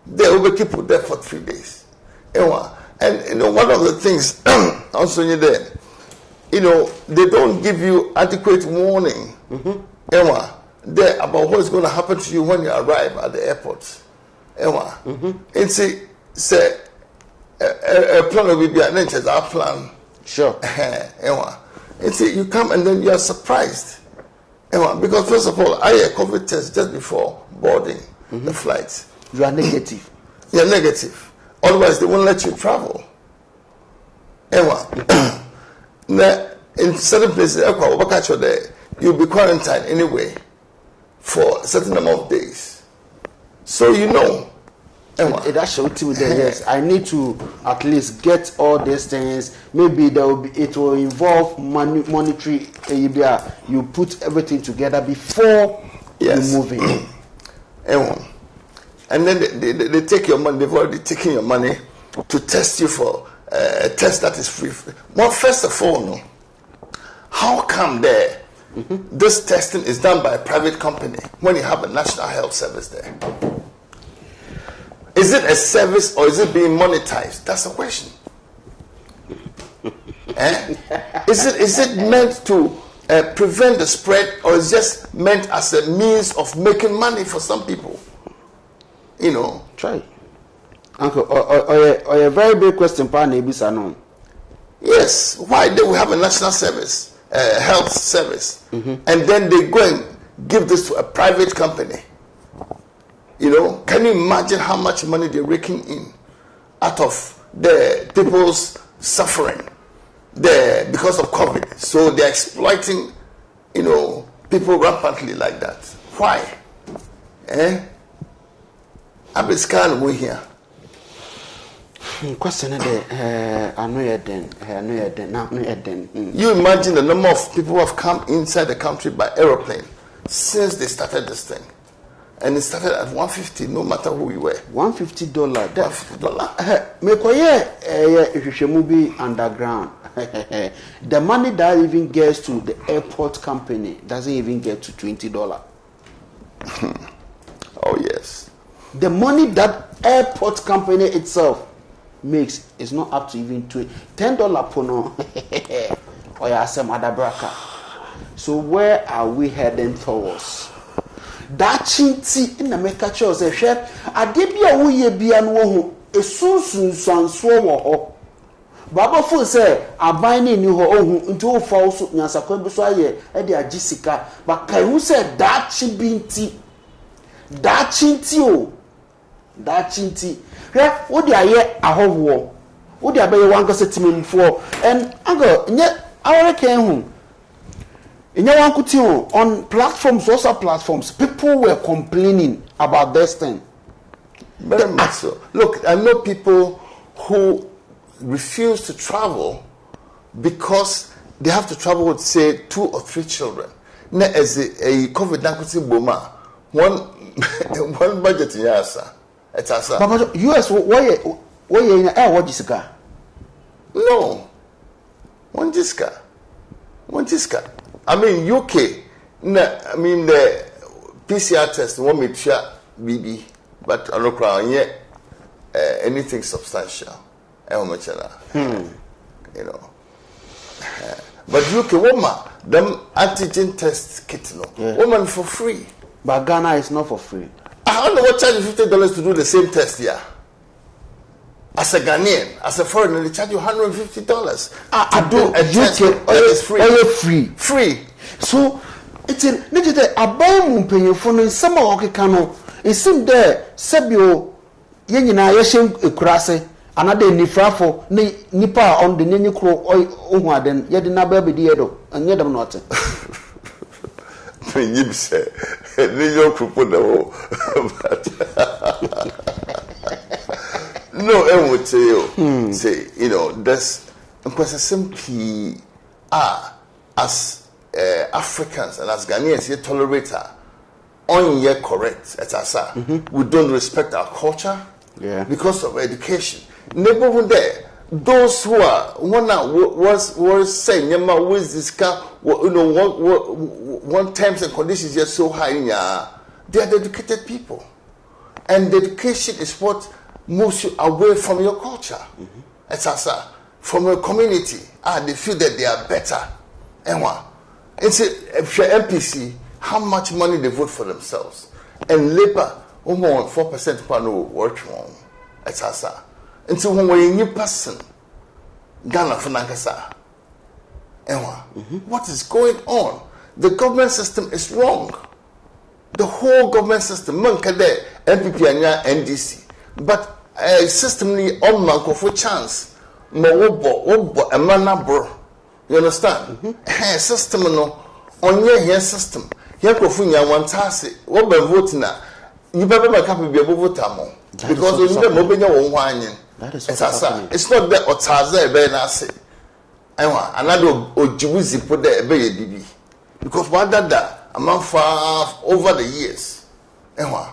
There will be people there for 3 days. And you know, one of the things also there, you know, they don't give you adequate warning there about what is going to happen to you when you arrive at the airport. It's a plan will be an inch as our plan. Sure. It's you come and then you are surprised. Because first of all, I had a COVID test just before boarding the flight. You are negative. You're negative. Otherwise, they won't let you travel. Now, in certain places, you'll be quarantined anyway for a certain number of days. So you know. That should tell me that yes, I need to at least get all these things. Maybe it will involve monetary. You put everything together before you move in. And then they take your money. They've already taken your money to test you for a test that is free. Well, first of all, no. How come this testing is done by a private company when you have a national health service there? Is it a service or is it being monetized? That's the question. Is it meant to prevent the spread, or is it just meant as a means of making money for some people? You know. Try. Uncle, or a very big question, yes. Why do we have a national service, health service, and then they go and give this to a private company? You know, can you imagine how much money they're raking in out of the people's suffering there because of COVID? So they're exploiting, you know, people rampantly like that. Why? Abiscan we here. Question I know You imagine the number of people who have come inside the country by aeroplane since they started this thing. And it started at $150, no matter who you were. $150. $150. If you movie underground, the money that even gets to the airport company doesn't even get to $20. Oh yes. The money that airport company itself makes is not up to even $10 pono. Or ya some other braka. So where are we heading towards? That chinti in the make chose a share. I did be a wee be an woman, a soon swallow. Baba Fu say, I bind in you into a false Nasakobusaye, Edia Jessica, but Kayu said that chinti. That chinti. Yeah, what do I hear a whole war? What do I buy one cassette for? And I yet our came home. In your on platforms, social platforms, people were complaining about this thing. Very much so. Look, I know people who refuse to travel because they have to travel with, say, 2 or 3 children. Now, as a COVID-19 boomer, one budget in Yasa. It's Asa. But US, why you in air? What is it? No. One Jiska. I mean, UK, I mean, the PCR test won't make sure BB, but I don't know anything substantial. You know. But UK, woman, them antigen test kit, woman for free. But Ghana is not for free. I don't know what charge you $50 to do the same test here. As a Ghanaian, as a foreigner, they charge you $150. I do a test that is free. Free. So it's a negative. A bomb paying for some of Kano. It seemed there, Sebio, Yenina Yashim Krase, another Nifrafo, Nipa on the Ninicro or then Yadina Baby Diedo, and yet I'm not. When you say, New York put the whole. No, I would say, you know, that's because simply as Africans and as Ghanaians, you tolerate her. On yet correct, as I say, we don't respect our culture because of education. Neighborhood there, those who are was saying, Yama, with this car, you know, one terms and conditions just so high, they are educated people, and the education is what moves you away from your culture. From your community. They feel that they are better. It's a MPC, how much money they vote for themselves. And Labour, almost 4% per no work wrong. And so when we're a new person, Ghana Finankasa. What is going on? The government system is wrong. The whole government system, MPP and NDC. But systemly on manko for chance wobo emana bro. You understand? System no onye here system. Here kofunya wantase wo be vote na you better make up be vote am because you be mo benya wo hwanyen. That is it's not that otaze ebe na ase. Enwa another ojibuzi put there ebe ye bibi. Because what that among far over the years. Enwa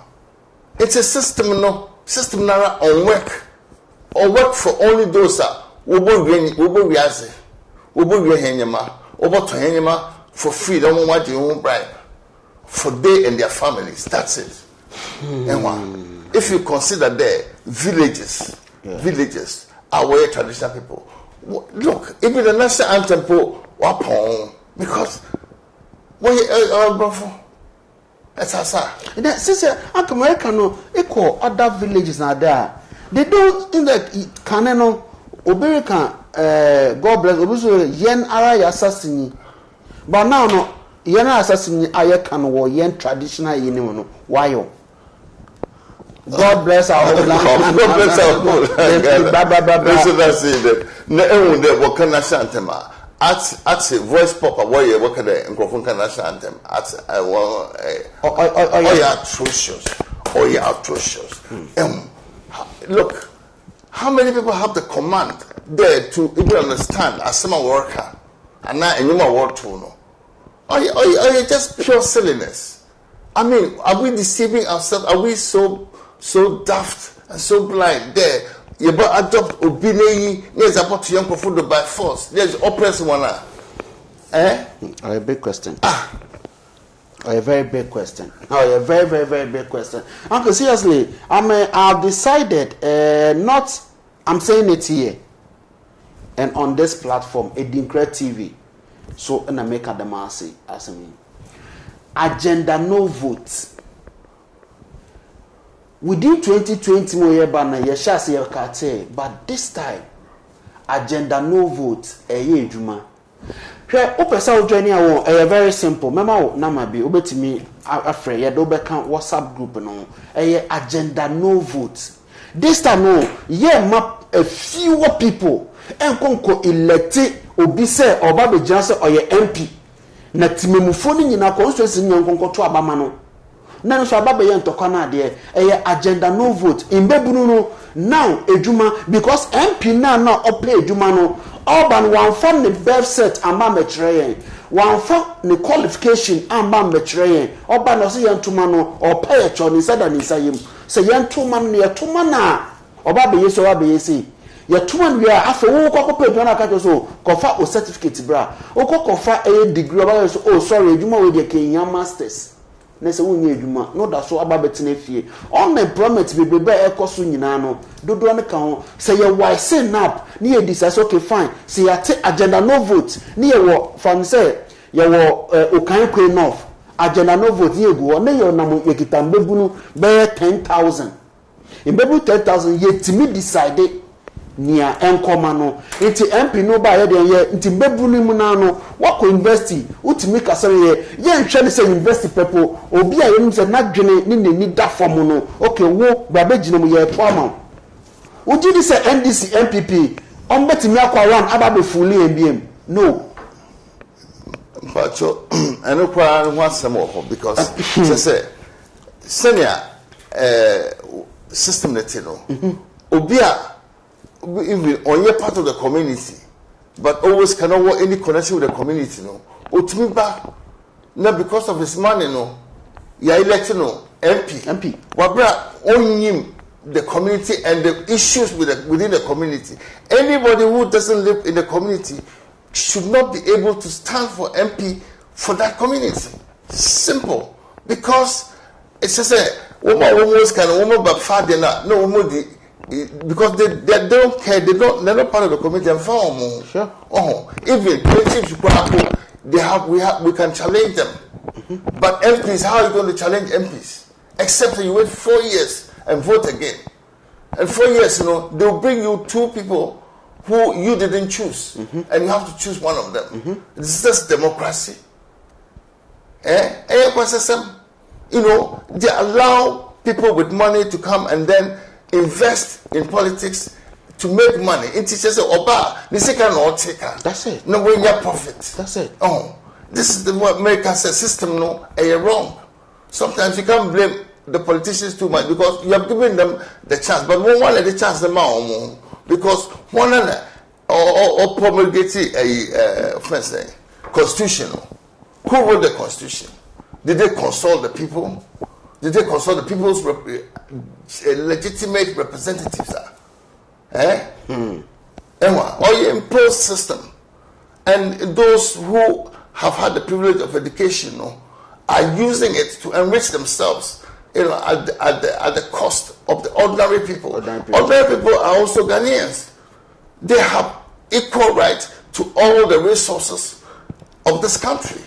it's a system no system nara on work or work for only those that wo bo wiase wo bo wie henyema wo bo to henyema for free don't want you bribe for they and their families. That's it. And if you consider the villages our traditional people, look, even the national anthem wapon because that's asa. Since America no equal other villages are there. They don't think that Canano Oberica God bless Obuso yen ara assassin. But now no yen assassin aye can war yen traditional yen no why God bless our whole land. God bless our whole land. So that's it. No, what can I say at voice pop away what can I microphone can I say anthem at atrocious. Look, how many people have the command there to even understand as some worker and now any more word to know? Are you just pure silliness? I mean, are we deceiving ourselves? Are we so daft and so blind there? You better adopt obey. There's about to young people by force. There's oppress one. A big question. A very big question. A very, very, very big question. Uncle, seriously, I've decided not. I'm saying it here and on this platform, Adinkra TV. So, and I make a demasi as I mean. Agenda no vote. Within 2020, but this time, agenda no vote. Juma. Journey very simple. Mama, Namabi, obey me. Afraid you don't become WhatsApp group no. Agenda no vote. This time no, map a fewer people. And conco elected obise or Baby Johnson or your MP. Na timemufoni na constituency nyankonko to abamano. Na so ababa ye ntokona de agenda no vote imbebunu no now ejuma because MP na ope ejuma no urban one from the birth set amba metreye one from the qualification amba metreye urban no se yentuma no opa ye choni sada ni sayim se yentuma no yetuma na obaba yeso obaba yesi yetuma no ya afa wo kokopa ejuma ka so kofa o certificate bra o kokofa degree obaba so oh sorry ejuma we de Kenya masters. Nese wunye edwuma no da so ababetene fie unemployment bebebe ekoso nyina no dodo ne kan ho say ye wise nap ne ye decide okay fine say ya take agenda no vote ne ye wo fan say ye wo okan kwe enough agenda no vote ye go ne ye nam ye kitambebunu be 10,000 imbebu 10,000 ye timi decide nia enkoma no nti MP no ba ye de ye nti mbebunu mu na no wako university utimi kasere ye nhwe ne say university people obi a ye nim say na dwene ni da form no okay wo ba gina mu ye to ama uji di say NDC MPP on betimi akwa one aba be fully MBM no Pacho eno kwa one some because say senior system net no obi a even on your part of the community, but always cannot want any connection with the community, no. Utimiba, not because of his money, no. You are elected, no. MP. Wabra own him the community and the issues within the community. Anybody who doesn't live in the community should not be able to stand for MP for that community. Simple, because it's just a woman almost can woman but father no woman. Because they don't care, they're not part of the community and form. Sure. Even we can challenge them. But MPs, how are you going to challenge MPs? Except that you wait 4 years and vote again. And 4 years, they'll bring you two people who you didn't choose. And you have to choose one of them. This is just democracy. They allow people with money to come and then invest in politics to make money. It teaches Oba, the second or taker. That's it. No way your profit. That's it. Oh, this is the what American says system no wrong. Sometimes you can't blame the politicians too much because you have given them the chance, but one let the chance them out because one or promulgating a constitution. Who wrote the constitution? Did they consult the people? Did they consult the people's legitimate representatives? Or you impose system, and those who have had the privilege of education are using it to enrich themselves, at the cost of the ordinary people. Ordinary people are also Ghanaians. They have equal right to all the resources of this country.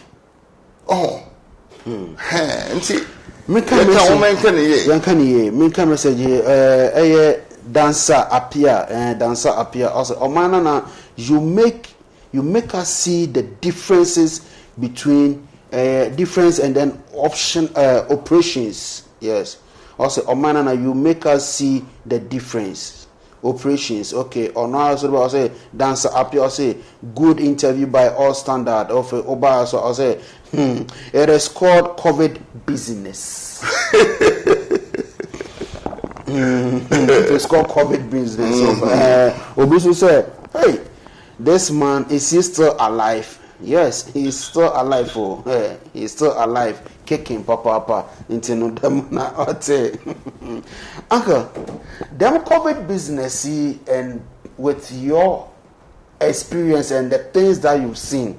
Dancer appear also Omanana, you make us see the differences between difference and then operations. Yes, also Omanana, you make us see the difference operations. Okay, or now also say dancer appear say good interview by all standard of Oba, so I say it is called COVID business. It's called COVID business. Obisu said, hey, this man, is he still alive? Yes, he's still alive. He's still alive. Kicking papa into no demona. Uncle, them COVID business and with your experience and the things that you've seen,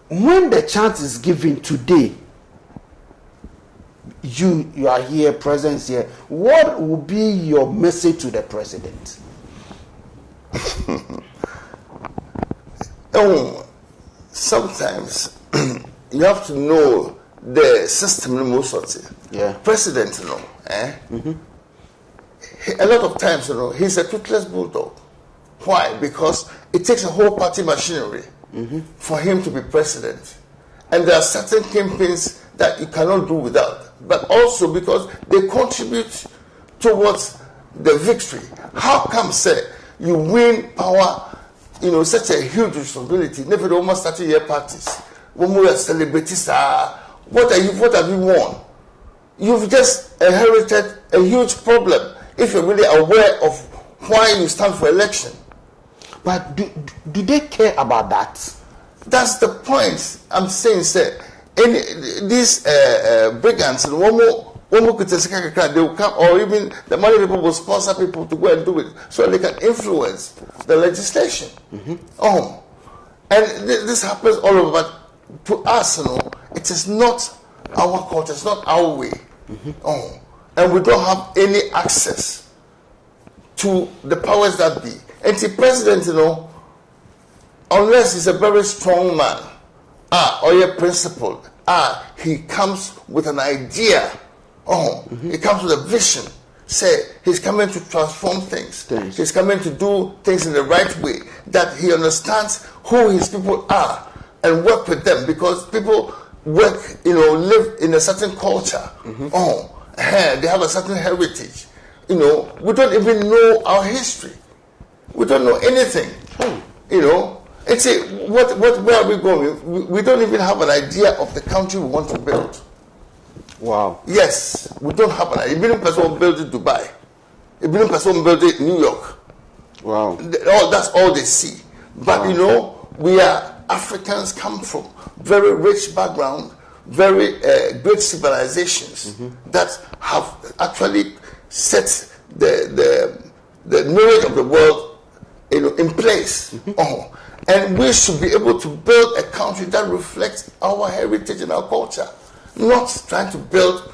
when the chance is given today, you are here, presence here, what will be your message to the president? Sometimes you have to know the system most of it. Yeah. President, a lot of times, he's a toothless bulldog. Why? Because it takes a whole party machinery for him to be president. And there are certain campaigns that you cannot do without. But also because they contribute towards the victory. How come, say, you win power, such a huge responsibility, never almost 30-year parties, when we are celebrities, what have you won? You've just inherited a huge problem if you're really aware of why you stand for election. But do they care about that? That's the point I'm saying, sir. These brigands, one more they will come, or even the money people will sponsor people to go and do it so they can influence the legislation. And this happens all over, but to us, it is not our culture, it's not our way. And we don't have any access to the powers that be. And the president, unless he's a very strong man, or a principle, he comes with an idea. He comes with a vision. Say he's coming to transform things. He's coming to do things in the right way. That he understands who his people are and work with them, because people work, live in a certain culture. They have a certain heritage. We don't even know our history. We don't know anything. And say, where are we going? We don't even have an idea of the country we want to build. Wow. Yes, we don't have an idea. Even person build it Dubai. Even person build it New York. Wow. That's all they see. But we are Africans, come from very rich background, very great civilizations that have actually set the knowledge of the world in place. And we should be able to build a country that reflects our heritage and our culture, not trying to build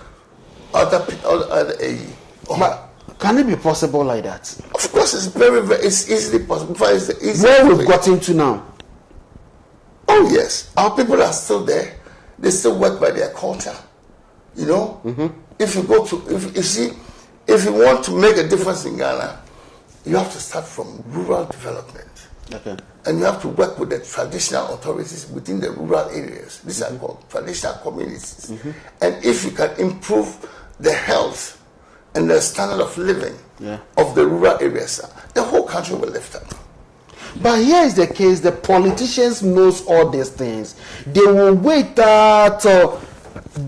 other But can it be possible like that? Of course, it's it's easily possible. It's the easiest Where we've gotten to now? Oh yes, our people are still there. They still work by their culture. If you go to, if you want to make a difference in Ghana, you have to start from rural development. Okay. And you have to work with the traditional authorities within the rural areas. These are called traditional communities. And if you can improve the health, and the standard of living of the rural areas, the whole country will lift up. But here is the case: the politicians knows all these things. They will wait till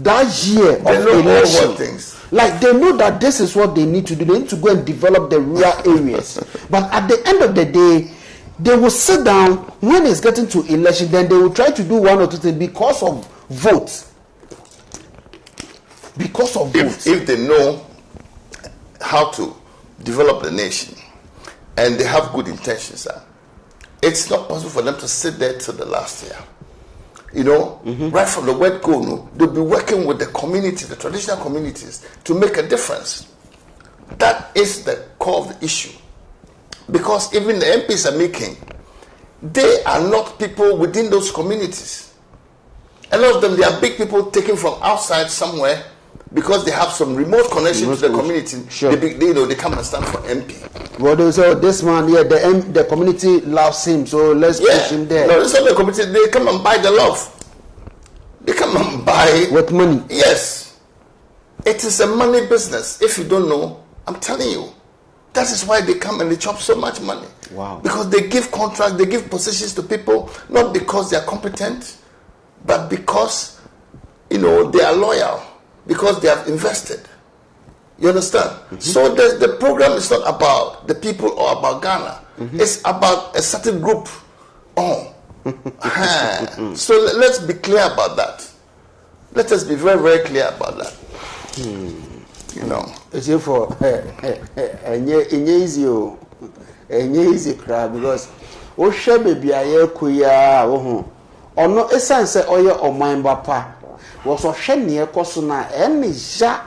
that year of election. Things. Like they know that this is what they need to do. They need to go and develop the rural areas. But at the end of the day, they will sit down when it's getting to election. Then they will try to do one or two things because of votes. Because of votes. If they know how to develop the nation and they have good intentions, it's not possible for them to sit there till the last year. You know, right from the word go, they'll be working with the community, the traditional communities, to make a difference. That is the core of the issue. Because even the MPs are making, they are not people within those communities. A lot of them, they are big people taken from outside somewhere because they have some remote connection to the community. Sure. They come and stand for MP. Well, they say, this man here, the community loves him, so let's push him there. No, it's not the community. They come and buy the love. They come and buy with money. Yes, it is a money business. If you don't know, I'm telling you, that is why they come and they chop so much money. Wow. Because they give contracts, they give positions to people, not because they are competent, but because they are loyal. Because they have invested. You understand? So the program is not about the people or about Ghana. It's about a certain group. So let's be clear about that. Let us be very, very clear about that. It's for easy crowd because baby aye kuya ono esanse oye oman bapa was ohwe ekoso na ja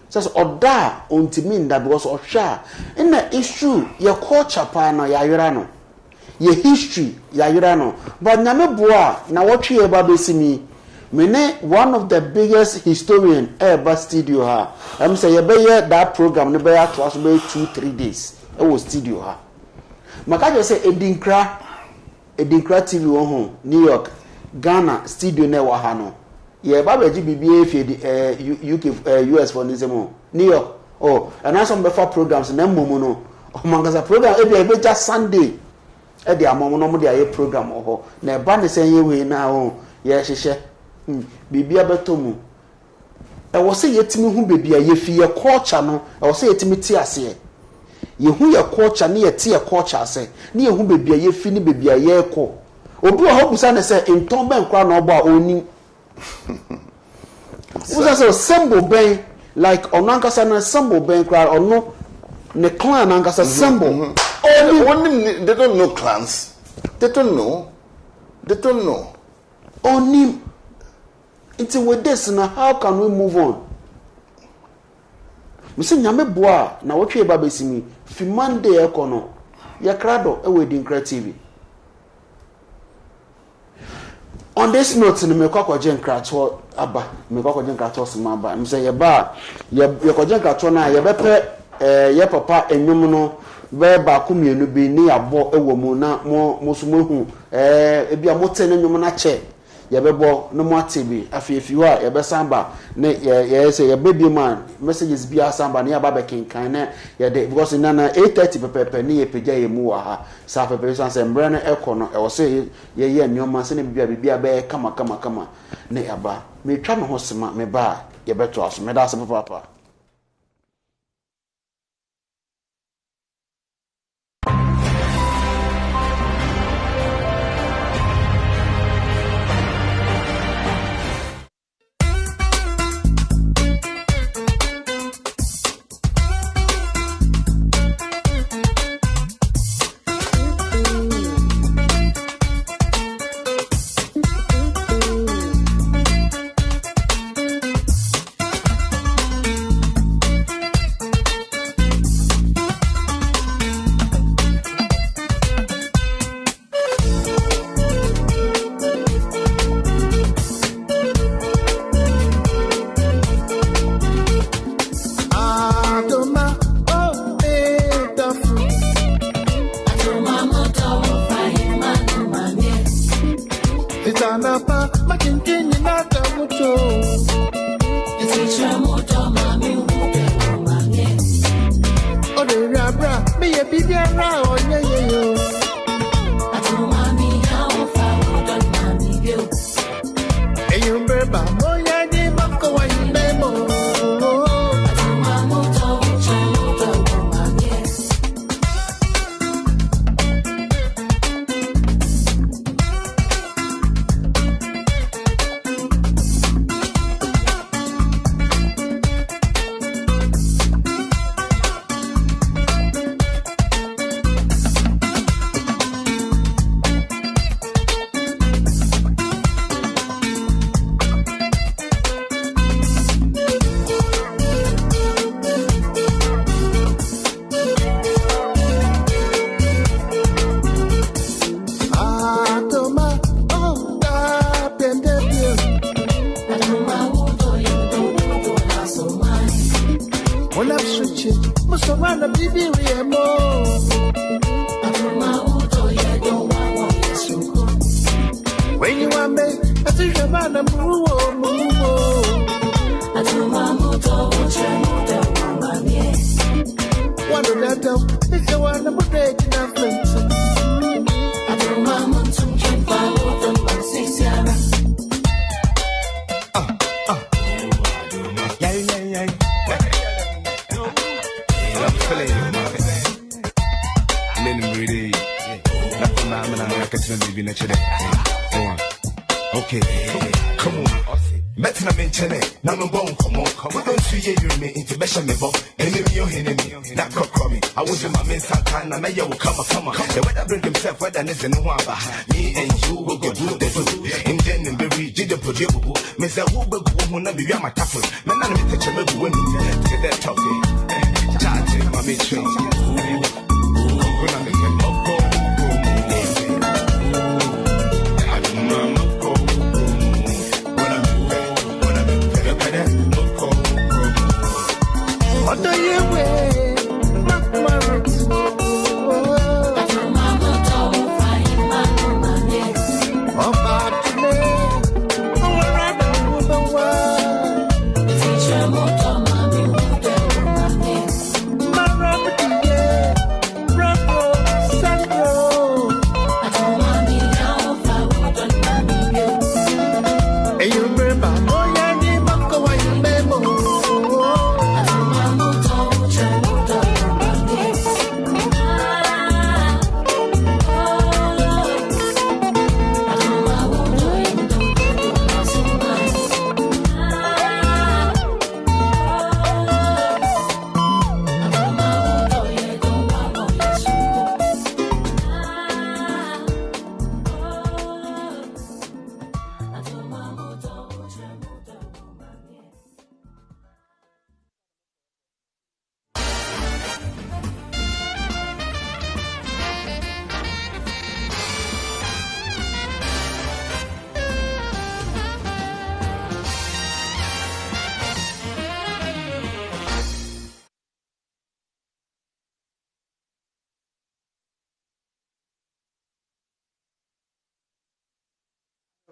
says oda ontimi nda because ohwa na issue ye culture pa no ya yera no ye history ya yera no but nyame boa na wotwe ye ba besimi mene one of the biggest historian ever studio ha am say ye be that program no be ya to 2-3 days e was studio ha maka je say Adinkra TV New York Ghana studio na wa ha no ye baba ji bibie fie UK US for nizemo New York and now some befa programs na momo no mangasa program e be just Sunday e dey amomo no mo dey aye program na ba ne sen ye we na ye hihye bibia betomu e wo se yetimi hu bibia ye fi ye culture no e wo se yetimi ti ase ye hu ye culture ne ye ti ye culture ase ne ye hu bibia ye fi ne bibia ye ko obi o hobusa ne se nton ben kra na obo a oni Uza say symbol ben like onankasa na symbol ben kra ono ne clan ankasa symbol they don't know clans. They don't know oni until with this now how can we move on? We say nyame boa na wotwe ba besimi fi Monday ekono ya krado e we Adinkra TV. On this note, me kwakwaje nkrato aba me kwakwaje nkrato sima aba me say ye ba ye kwaje nkrato na ye bepe ye papa enwum no be ba ku mienu bi ni abo ewo mu na mo so mohu ebi a mote na enwum na che ye bebo no mo atebi afiefi ho a ye be samba ne ye say ye baby man messages bi asamba ne aba be kinkan na ye de because na 8:30 pepe ne ye peja ye mu wa ha sa pepe so ansem bre na ekono e wo say ye nyoma se ne bibia be kama ne aba me twa me ho sema me ba ye beto aso me da se papa. the rabra, me a baby around, yeah. You remember, oh, yeah, they might go and memo. When you want me, I think you're man and move. One of that, if you want to put it in a fence. I don't want to keep following them, 6 years. Okay, come on. Better not mention it. Now I'm born, come on. We don't see you me into Besha me bomb. Enemy or enemy. That cock crummy. I was in my men's time and I will come. The weather bring himself whether there's no one. Me and you will go do the food. In then and berry, did the produce. Mr. Woober will not be my taffel. Man, I'm going to tell you when you get that topic. Charge my train.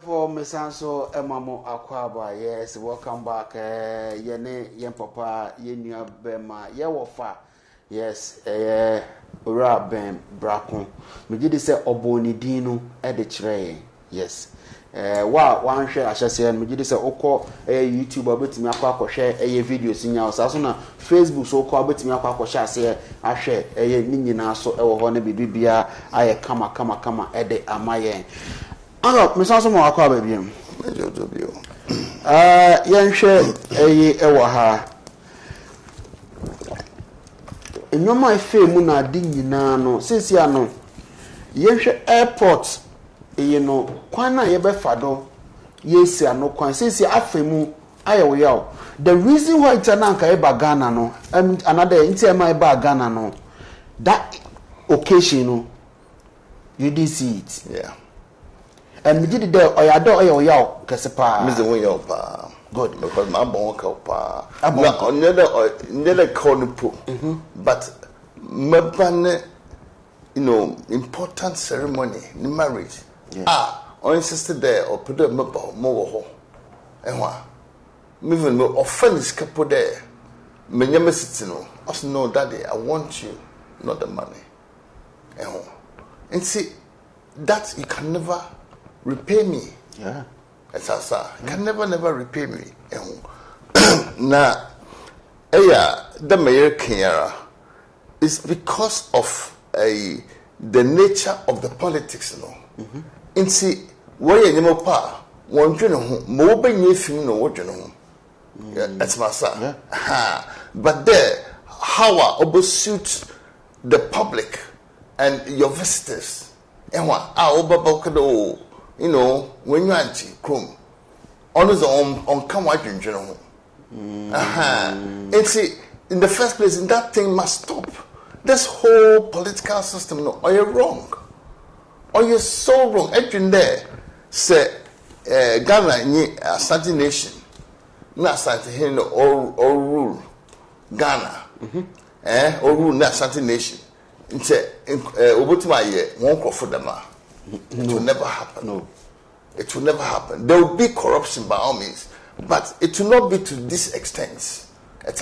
For Miss Anso Emamo Aquaba, yes, welcome back. Yene yen papa yenya bema ye wofa. Yes, ora bem brakon. Me gidi se oboni dinu e de kire. Yes. Wa wan hwe ahyese me gidi se okọ YouTube abetimi akọ akọhwe videos nya osaso na Facebook so okọ abetimi akọ akọhwe ase ahwe ni nyina so ewo ho na bibia aye kama ede amaye. Ah, Miss Anso mo akọ ababiem. Ejodobio. Yenhwe ewo ha. Enyoma efe mu na adi nyina no sisi ano. Yenhwe airport no kwan na ye befa do yesi ano kwan sisi afemu ayewo yawo. The reason why itananka e ba Ghana no another intima e ba Ghana no that occasion no you did see it. Yeah. And we did there oya yawo kese pa. Mr. Won pa. Good. Because my bon ka pa. Na onye call but mabane important ceremony, the marriage. Yeah. On insisted there or put a mabo more ho. Ehwa. Even no offense couple there. menyame sitino also know daddy I want you not the money and see that you can never repay me as I say you can never repay me na the mayor Kenyara is because of the nature of the politics and see where you pa one journal more ben you film no what journal that's my son but there how I suit the public and your visitors and what you know when you anti chrome on his on come white in general and see in the first place in that thing must stop this whole political system no are you wrong or you're so wrong edwin there say Ghana ni Asante nation na Asante hin or rule Ghana or rule na Asante nation nse obotima ye won crofo dama it will never happen it will never happen there will be corruption by all means but it will not be to this extent it's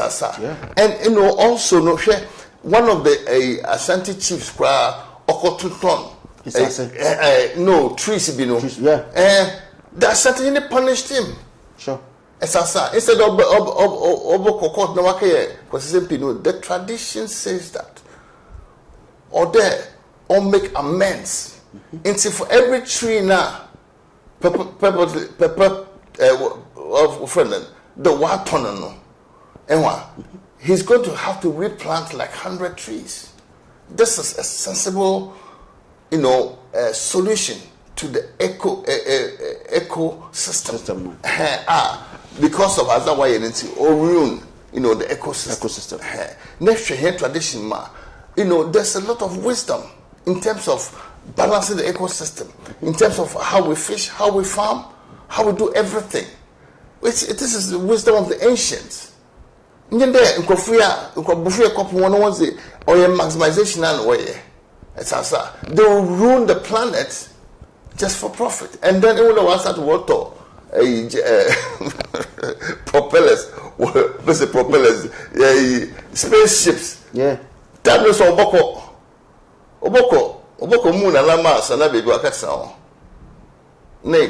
and you know also no share one of the Asante chiefs okotuton no trees be no that certainly punished him. Sure. Instead of the tradition says that. Or there, or make amends. And see for every tree now, the water and what he's going to have to replant like 100 trees. This is a sensible, you know, solution to the ecosystem. Because of otherwise or ruin, you know, the ecosystem. Next year tradition you know, there's a lot of wisdom in terms of balancing the ecosystem, in terms of how we fish, how we farm, how we do everything. This is the wisdom of the ancients. They will ruin the planet just for profit, and then everyone wants to water propellers, spaceships. Yeah, that was Oboko moon and lama sana baby wakatsa. They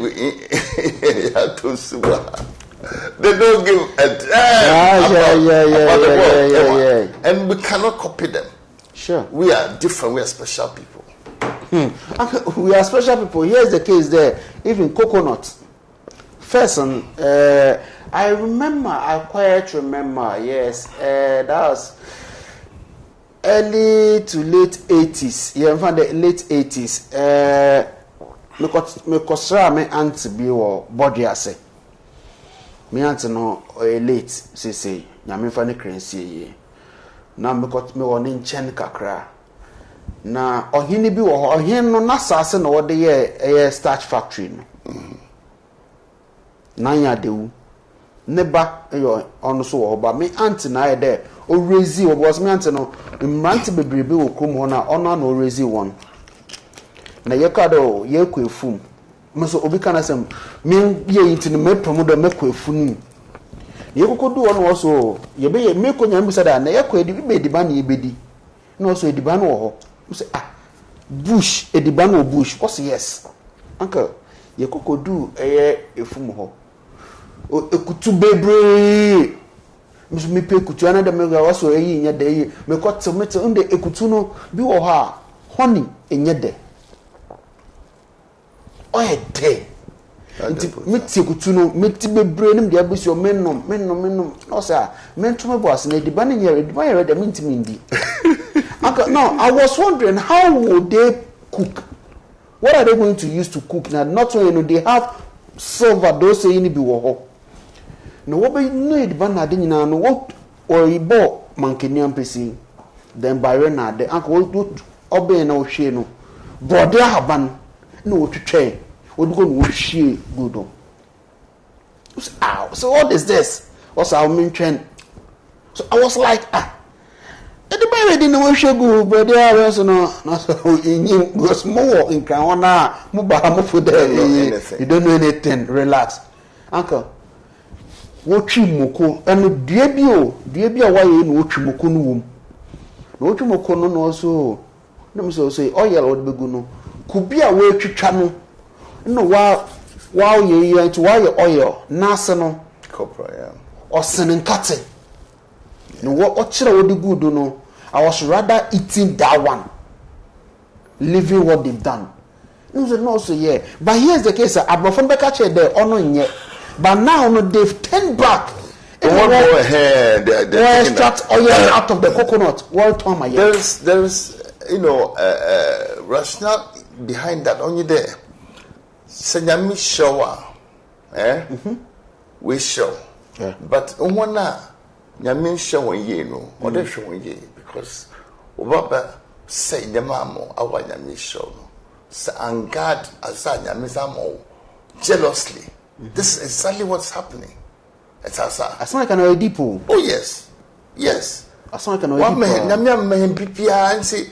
don't give a damn about the world, and we cannot copy them. Sure, we are different. We are special people. We are special people. Here's the case there. Even coconut. First, I remember. I quite remember. Yes, that was early to late 80s. Yeah, in fact, the late 80s. Me kosra me auntie bi wo body ase. Me auntie no late say nyame fa ne kransie ye. Na me woni nchen kakra. Na ohini bi wo ohin no na sase no wode ye starch factory no. Na ya dewu. Ne ba yo ono so wo ba me auntie na ye there o raise wo boss me auntie no mrante bebrebe wo krom ho na ono na o raise won. Na yekado yekwefum meso obi kana sem me ye yintini me promodo me kwefum yekokodu ono woso yebe ye me konya mbisa da na yekọ ediba na yebedi na woso ediba na wo ho say bush ediba na bush was yes uncle yekokodu efum ho ekutu bebre meso me pe ekutu ana da me ga woso nya da yi me kote mete unde ekutu no bi wo ha honey enye de oye de meti kutu no meti bebre nim de abusi o mennom no say mentum boss na ediba na nyere ediba yere de mentimi ndi no I was wondering how would they cook, what are they going to use to cook now? Not so you know they have silver those say ni bi wo ho no wo be no ediba na de nyina no what or ibo mankeni ampesi then by na de anko obe na o hwe no bode haban no twetwe odugo no hwe good. So what is this? What's our main trend? So I was like the baby didn't wish you good, but there was no in was more in Kawana, Mubahamu for there. You don't know anything, relax. Uncle, wotwi moko eno dua bi a waye no wotwi moko no wom no wotwi moko no no so nem so oil wo de begu no kubi a wotwitwa no wow ye into why oil nase no copra osenenkate no what chira wo de good no I was rather eating that one leaving what they've done. No, so yeah. But here's the case: Abrofon beka che there ono nye. But now no, they've turned back. They extract oil out of the coconut. What time are you? There's rationale behind that. Only there. Senyami shower, we show. Yeah. But umwana nyami show ye no, other show ye because ubaba say nyamamo awa nyami show. And God jealously. This is exactly what's happening. It's as like an Oedipo. Oh yes. As like an Oedipo. And say,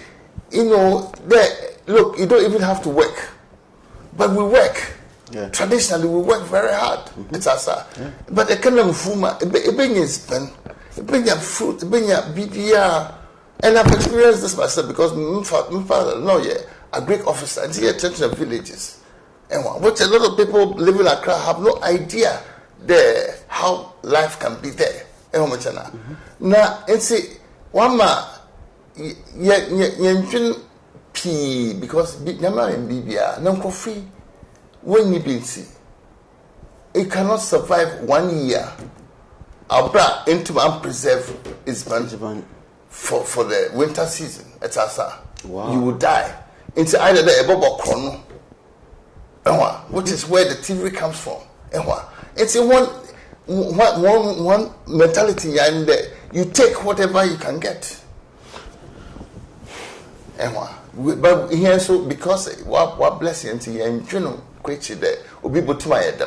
look, you don't even have to work. But we work. Yeah. Traditionally we work very hard. It's as but a kind of fuma, it brings pen, it brings fruit, it brings BPR. And I've experienced this myself because my father, no, yeah. A great officer and he attended to villages, and what a lot of people living in Accra have no idea there how life can be there. Now, and say one man, P because Yama and Bibia, no coffee when you been see, it cannot survive 1 year. Our bra into unpreserved is banned for the winter season. It's asa. Wow. You will die. It's either the Ebobo Chrono, which is where the TV comes from. It's a one mentality, and you take whatever you can get. But here, so because what blessing to you and you know, creature there, will be put to my head.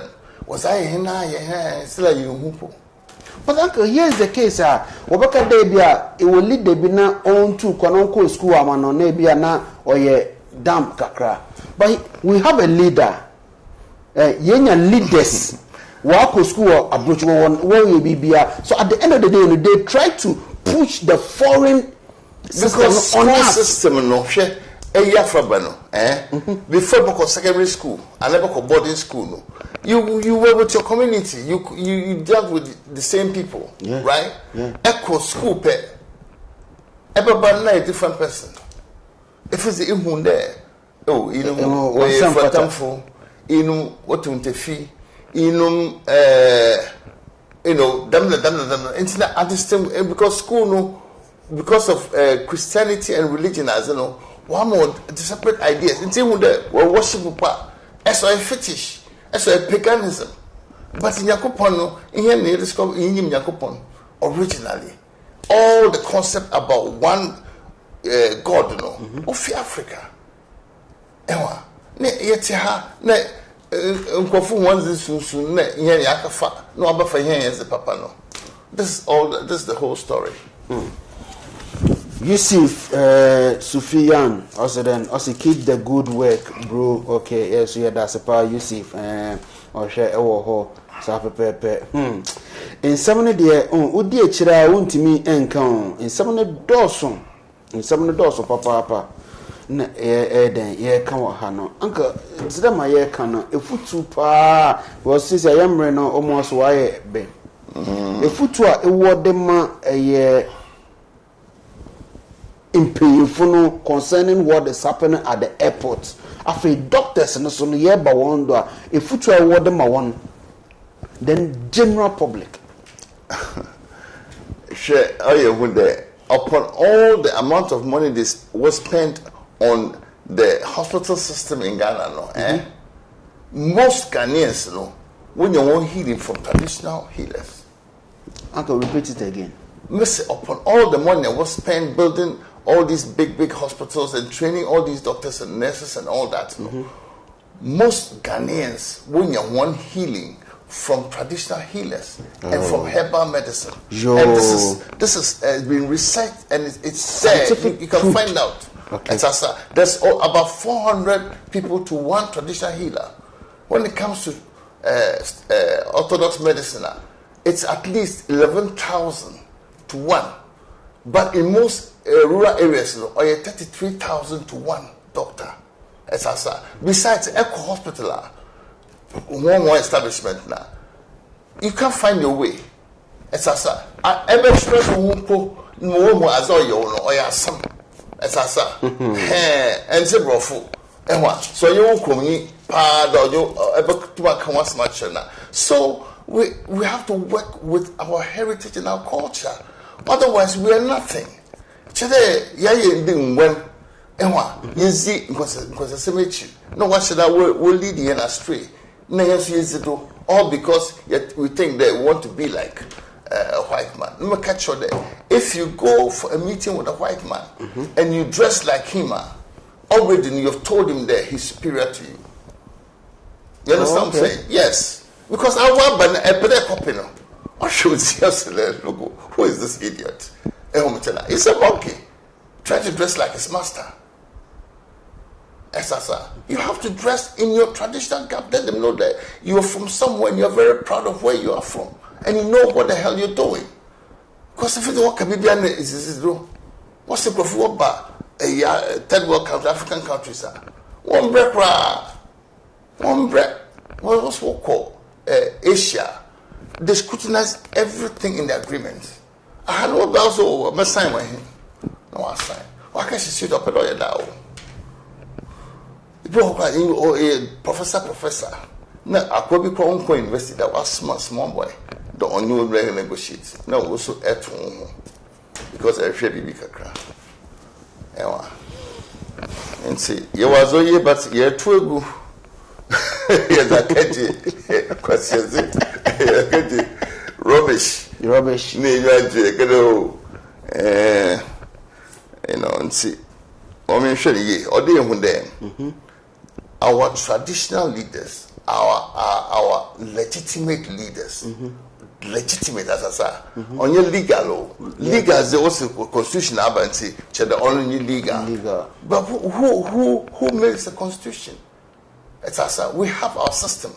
Was I here? Still a you. But uncle, here's the case. Wabaka debia, it will lead the bina on to Kononko school, amano nebia na or ye. Damn kakra. But we have a leader. Yenya leaders. Wako school approach one BBA. So at the end of the day, they try to push the foreign system on us. System no share. Before because secondary school, I never called boarding school. No, you were with your community. You dealt with the same people, right? Yeah. Echo school pet. Everybody a different person. If it's the immune there, what to interfere, internet at this time because school no, because of Christianity and religion as one more separate ideas. Until we worship as a fetish, as a paganism. But in Yakupon, in here discover in Yakupon originally all the concept about one. God of Africa. Ewa, ne yeti ha ne nkofu wanzi sunsun ne yen yakafa no abafa yen yeze papa no. This is the whole story. Yusuf Sufiyan also keep the good work, bro. Okay, yes, yeah, that's a power Yusuf or share ho sa pepe. In some de odi echira wontimi enkan in some doson. In some of the doors of papa, then ye come with Hano. Uncle, it's them my year canoe. A foot too pa was since I am reno almost why be. A foot to a word them a year impaying concerning what is happening at the airport. After doctors and so year by one door, a foot to a word them one, then general public. Sure, oh, you would there. Upon all the amount of money this was spent on the hospital system in Ghana, most Ghanaians, when you want healing from traditional healers. Uncle, repeat it again. Upon all the money that was spent building all these big hospitals and training all these doctors and nurses and all that, most Ghanaians, when you want healing from traditional healers and from herbal medicine. And this is been researched and it's there. You can find out. Okay. There's about 400 people to one traditional healer. When it comes to orthodox medicine, it's at least 11,000 to 1. But in most rural areas, or 33,000 to 1 doctor. Besides, Echo Hospital, one more establishment now. You can't find your way. Every express who no as all you know, or your son. And say, brofu. So you come in, pad or you ever to a much. So we have to work with our heritage and our culture. Otherwise, we are nothing. Today, didn't when you see because a cemetery. No one should will lead you astray. All because yet we think they want to be like a white man. Let me catch you there. If you go for a meeting with a white man and you dress like him, already you've told him that he's superior to you. You understand what I'm saying? Yes. Because I want a better copy now. I should see us logo. Who is this idiot? It's a monkey. Try to dress like his master. You have to dress in your traditional garb. Let them know that you are from somewhere and you're very proud of where you are from. And you know what the hell you're doing. Because if you don't want Caribbean, what's the profit about a third world country, African countries? One bread, what's what called Asia. They scrutinize everything in the agreement. I had no also I sign with him. No, I sign. Why can't she sit up and lawyer now? Professor. Now, I could be called for university that was small boy. The only way to negotiate. No, also at home. Because I should be kakra. And see, you was all year, but you're too good. Yes, I catch it. Questions it. Rubbish. And see, I'm sure or they were there. Our traditional leaders, our legitimate leaders, legitimate as I say, on your legal, legal is also constitution. I say, the only legal. But who makes the constitution? It's us. We have our system,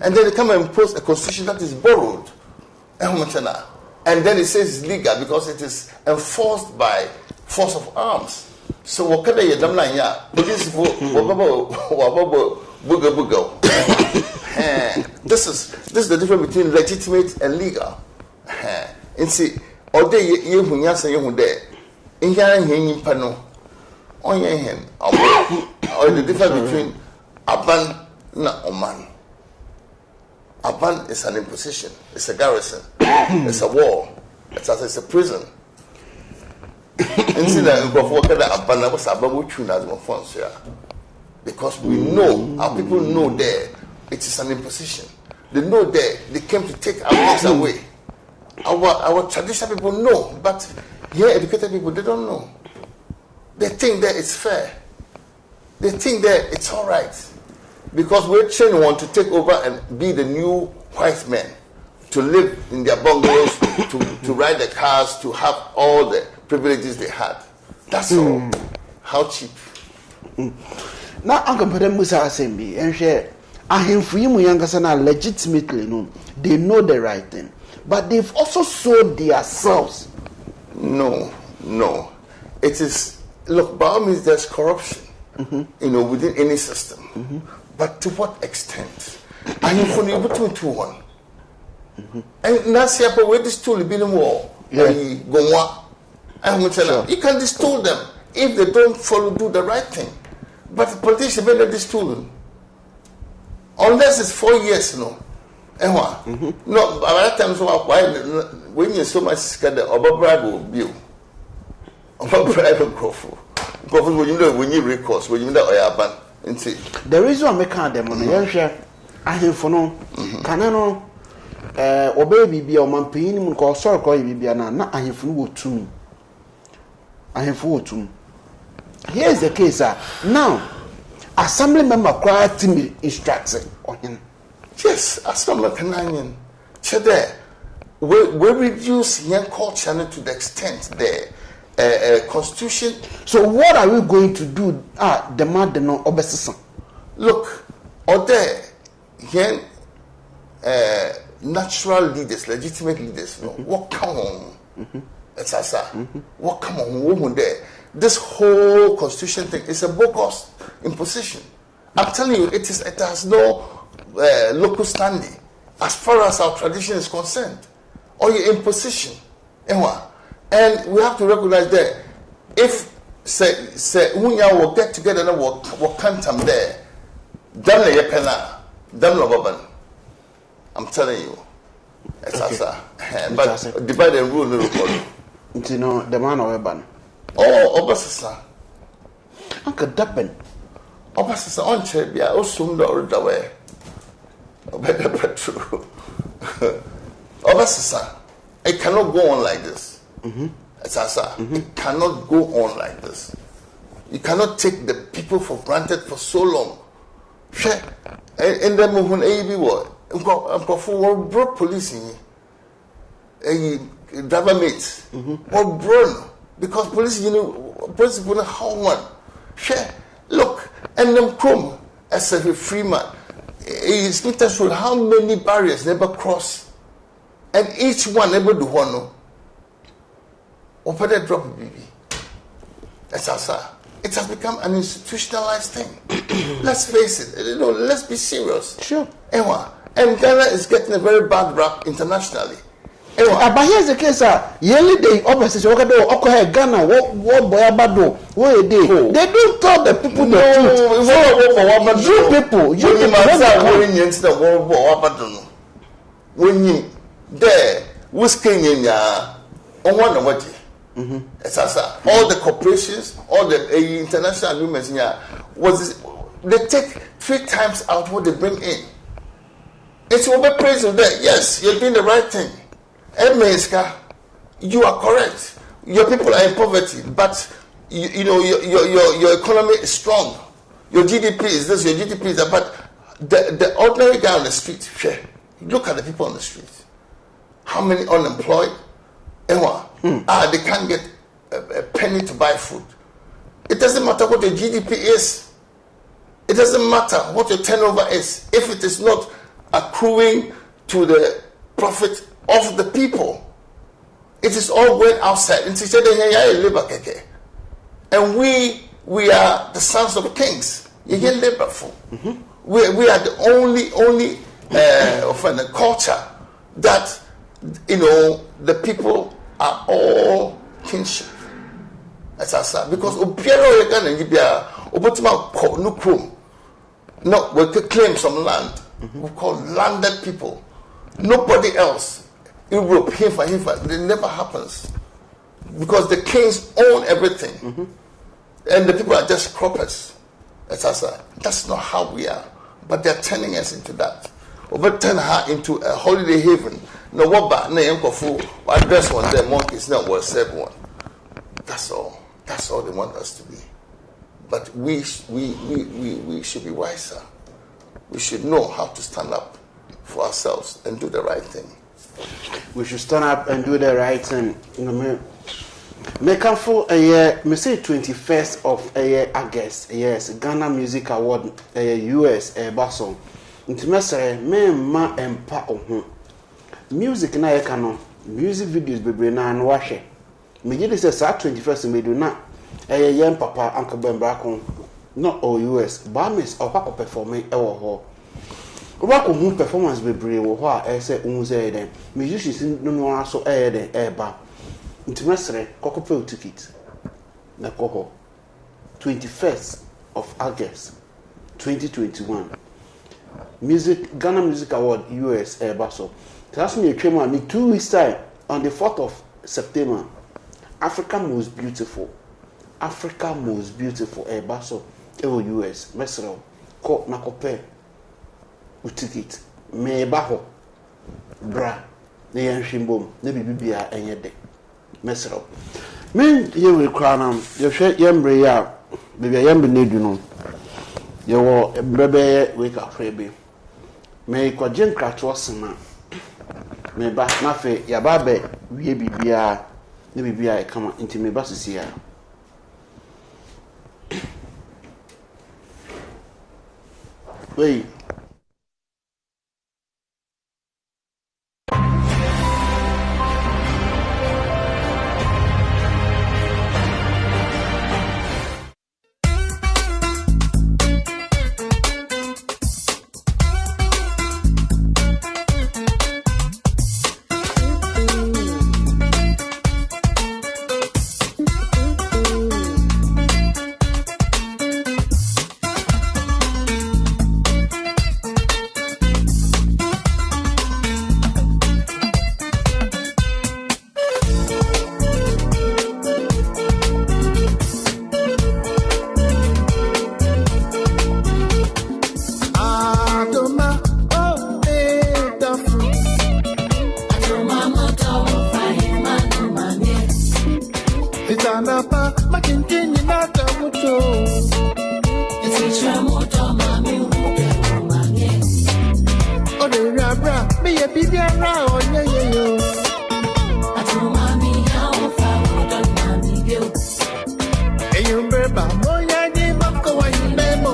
and then they come and impose a constitution that is borrowed, and then it says it's legal because it is enforced by force of arms. So what can you do? This is the difference between legitimate and legal. And see, all day you say you there. In here hanging panel on your hand, or the difference between Aban na Oman. Aban is an imposition. It's a garrison. It's a war. It's a prison. Because we know, our people know there, it is an imposition. They know there, they came to take our things away. Our traditional people know, but here educated people, they don't know. They think that it's fair. They think that it's all right. Because we're training one to take over and be the new white men, to live in their bungalows, to ride the cars, to have all the privileges they had. That's all. How cheap. Now, Uncle Pedro Musa Asembi, and share. I am for you, Yangasana, legitimately known. They know the right thing. But they've also sold themselves. No. It is, look, by all means, there's corruption, within any system. But to what extent? I am for you, between 2-1. And that's here, but where this tool is being war. You can distill them if they don't do the right thing. But the politicians may not distill them. Unless it's 4 years, no. No, by that time, so why when you so much scared of a bribe will bill. Of a bribe of Crawford. When you recourse, when you know I ban. The reason I make them on the share, I have for no, can I know, or baby be a man paying him call sorrow call you be an I have flew to me. I have flew to me. Here's the case, now, assembly member quiet to me instructed on him. Yes, Assembly Canadian. We reduce young culture to the extent the constitution. So what are we going to do? Demand the non obsession. Look, or there, young natural leaders, legitimate leaders, what come on? It's what come on, woman there. This whole constitution thing is a bogus imposition. I'm telling you, it has no local standing as far as our tradition is concerned, or your imposition. And we have to recognize that if say will get together and what can't there, I'm telling you. But divide and rule you know the man of Eban. Oh, Obasasa. Uncle Dappen. Obasasa on Chebia, or soon the other way. Better petrol. Obasasa. It cannot go on like this. It cannot go on like this. You cannot take the people for granted for so long. And then when AB was, I'm going for broke police a driver mates or brown because police, police will how one. Look, and them come as a free man. It's not sure how many barriers never cross, and each one never do one. Open that drop baby. That's our. It has become an institutionalized thing. Let's face it. Let's be serious. Sure. And Ghana is getting a very bad rap internationally. But here's the case, yearly day opposition okay Ghana what boy abado what they don't tell the people the truth. When you there whisking on one of what all the corporations, all the international agreements they take 3 times out what they bring in. It's overpraised with that. Yes, you're doing the right thing. You are correct. Your people are in poverty, but your economy is strong. Your GDP is this, your GDP is that. But the ordinary guy on the street, look at the people on the street. How many unemployed? They can't get a penny to buy food. It doesn't matter what your GDP is. It doesn't matter what your turnover is if it is not accruing to the profit of the people. It is all going outside. And we are the sons of kings. We are the only culture that the people are all kinship. Because no, we could claim some land. We call landed people. Nobody else. Europe, it never happens. Because the kings own everything. And the people are just croppers. That's not how we are. But they're turning us into that. Over turn her into a holiday haven. No what ba na yankofu address one there monkeys now will serve one. That's all. That's all they want us to be. But we should be wiser. We should know how to stand up for ourselves and do the right thing. We should stand up and do the right thing. Make up for a year, me say 21st of a year August. Yes, Ghana Music Award, US, Basel. Intimate me ma empa oho. Music na yeka music videos bebre na no wahwe. Me gide say 21st me do na yem papa Uncle Ben Brako not all US Bamis or papa performing ewo ho. Oba ko hu performance bebre wo ho a say unze den musicians no aso den eba. Intimate kokope ticket na koho 21st of August 2021 Ghana Music Award US Basel. That's me a tremor me 2 weeks time on the 4th of September. Africa most beautiful Basel US Mesro ko na kope ticket me ba ho bra na yan hwimbom na bibia enye de Mesro men ye we kranam ye hwe yembre ya bibia yembe na edu no ye wo brebe we ka frebe me ko Adinkra to osema me ba na fe ya ba be wie bibia na bibia e kama inti me ba sisi ya wey me a baby around, yeah. And you remember, Moya, you go and memo.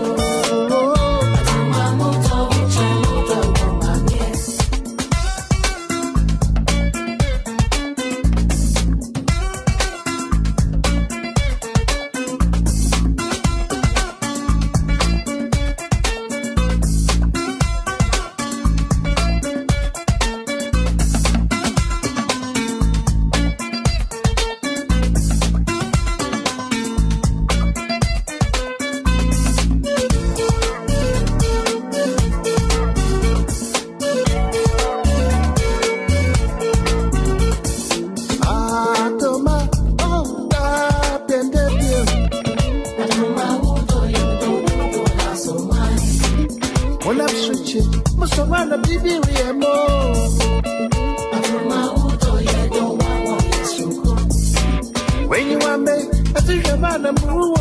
When you want me, I think you're man and move.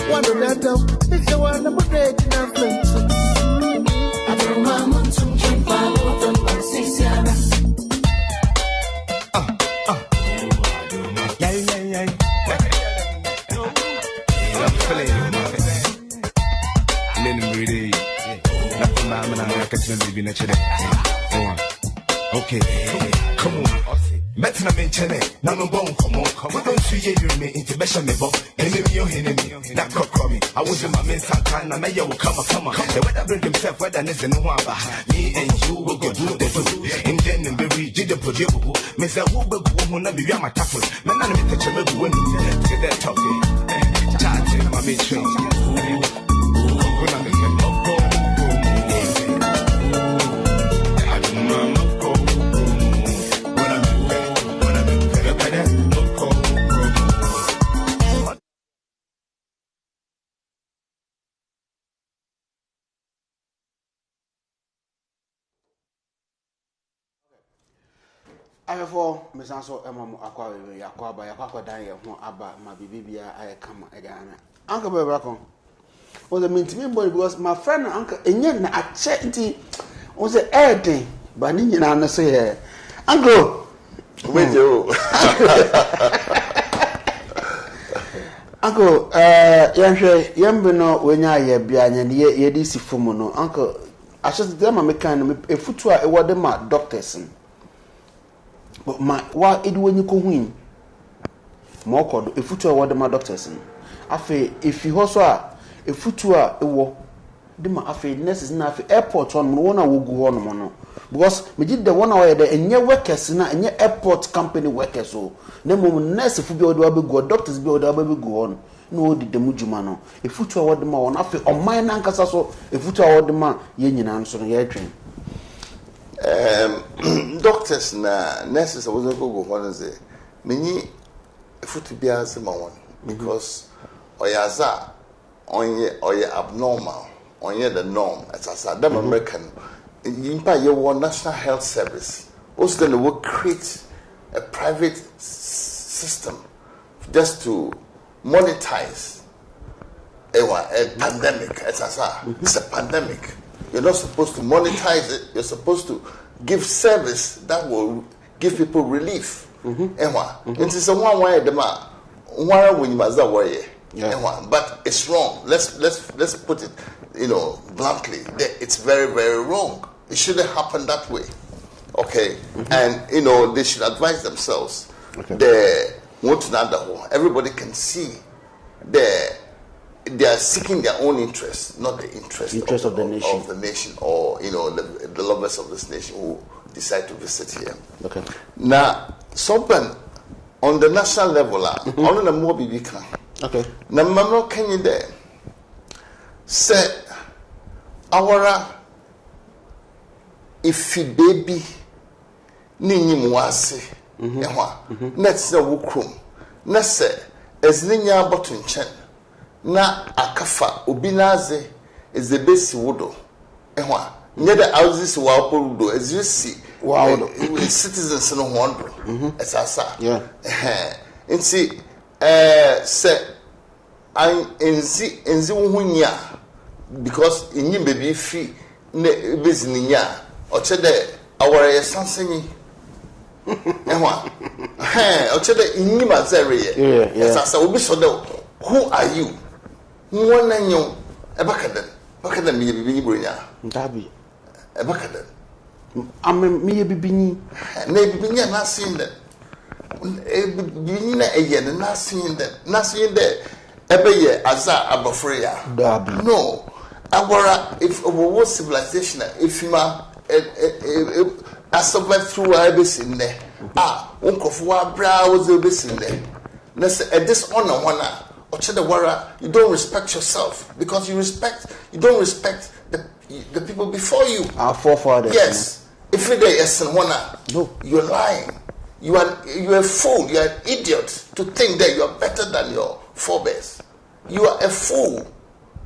One of that, if you want to break nothing. Okay, come on. Metina menchene, na no bone come on. We don't see you me into measurement, enemy your enemy. That cock me. I was in my men's kind and I will come. The weather bring himself whether there's no one. Me and you will go do the two. And then the very did the project. Mr. Woober will not be my tackle. Man, I'm the chemical when you say that topic. Charging my main After Miss Anso Emma Aqua Yakwa Daniel Abba, my baby, I come again. Uncle Beracon was a mean to me boy because my friend Uncle Indian at Chetty was the air thing, but Indian say, Uncle, with you. Uncle, Yambino, when I be an ye DC Fumono, Uncle, I should them a mechanic, a footwear, a word my doctors. But my what it when you go win more called a footwear what my doctors afe if you also a footwear a war the ma afe nurses na afe airport on one will go on mono because me did the 1 hour there and your workers na and your airport company workers so no nurse if you be go doctors be go on no the mujuma no a footwear what the ma on afe on my nankasa so a footwear what the ma ye nyina so no ye train doctors na nurses I wasn't go one say many foot be as one because oyaza onye abnormal onye the norm as a them American impa your national health service also then will create a private system just to monetize a pandemic as it's a pandemic. You're not supposed to monetize it. You're supposed to give service that will give people relief. It's a one way the man. One when you must worry. But it's wrong. Let's put it, bluntly. It's very, very wrong. It shouldn't happen that way. Okay, and they should advise themselves. They want to know everybody can see they are seeking their own interest, not the interest of the nation, or the lovers of this nation who decide to visit here. Okay. Now, something on the national level, on the more can. Okay. Now, Mamma, can you there say our if baby nini mwase, let's say wukrum, let's say as ninya botun chen. Na akafa obinaze is the base wodo near the houses waporudo as you see citizens no wonder as asa and see say and enzi wunya because inyi baby free ne bezininya o chede awore ye sansenyi ehwa o chede inyi mazere ye sasa obi so de who are you wona nyo ebakada me bibi ni bronya ndabi ebakada me bibi ni na bibi ni na sin de bibi na eye na sin de ebeye aza abofreya dabi no awara if owo civilization if ma asoba through everything there unkofo abra was everything there na say this honor one the wara you don't respect yourself because you don't respect the people before you, our forefathers. Yes, if you day yes and one no, you're lying. You are a fool. You are an idiot to think that you are better than your forebears. You are a fool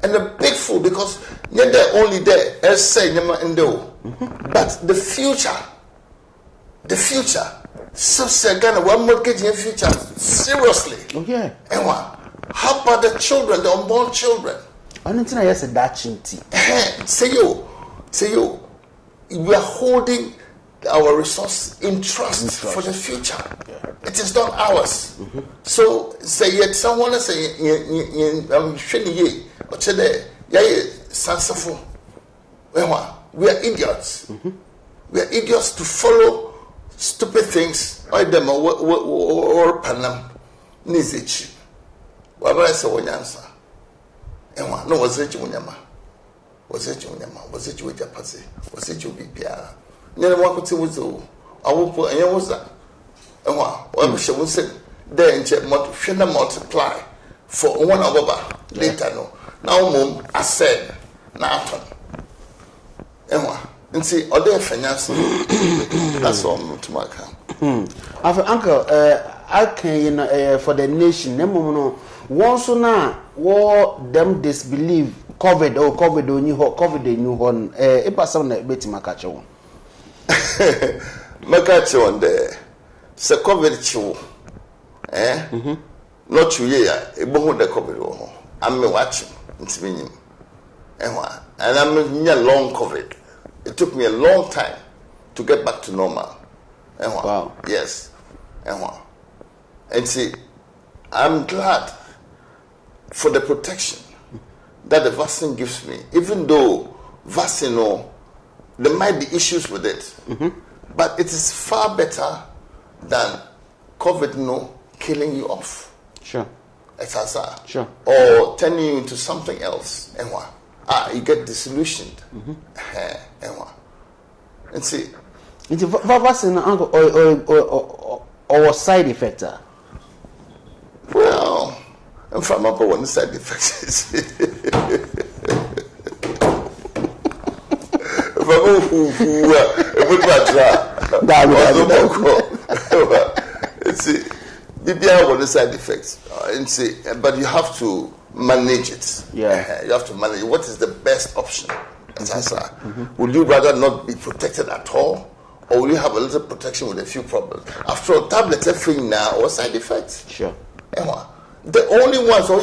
and a big fool because you're there only there. As say but the future. So say Ghana one mortgage in future seriously. Okay. And what? How about the children, the unborn children? I don't think I said that chinty. Say you. We are holding our resource in trust for the future. Yeah. It is not ours. So say yet someone say we are idiots. We are idiots to follow stupid things. Or them or panam nizichi. Wabara say wanyansa. Enwa no was it unyama. Was it Japasi? Was it Bibia? Never one could see was I will put a was that. And what she will say, then multiply for one over later. No, now, mom, I said, now, and see, all their finance. That's all to my account. Uncle, I can, for the nation, no, once now, war them disbelieve. COVID the new one. If I sound like Betty Macacho. Macacho on there. Se COVID chill. Not you, a boho the COVID. I'm watching. It's meaning. And I'm in a long COVID. It took me a long time to get back to normal. Wow. Yes. And see, I'm glad for the protection that the vaccine gives me, even though vaccine, there might be issues with it, but it is far better than COVID killing you off. Sure. Sure. Or turning you into something else. You get disillusioned. And see, it's a vaccine or side effect. Well, I'm from up one side effects. See, BBI one side effects, but you have to manage it. Yeah, you have to manage. What is the best option? Would you rather not be protected at all, or will you have a little protection with a few problems? After all, tablets are free now, or side effects? Sure. The only ones are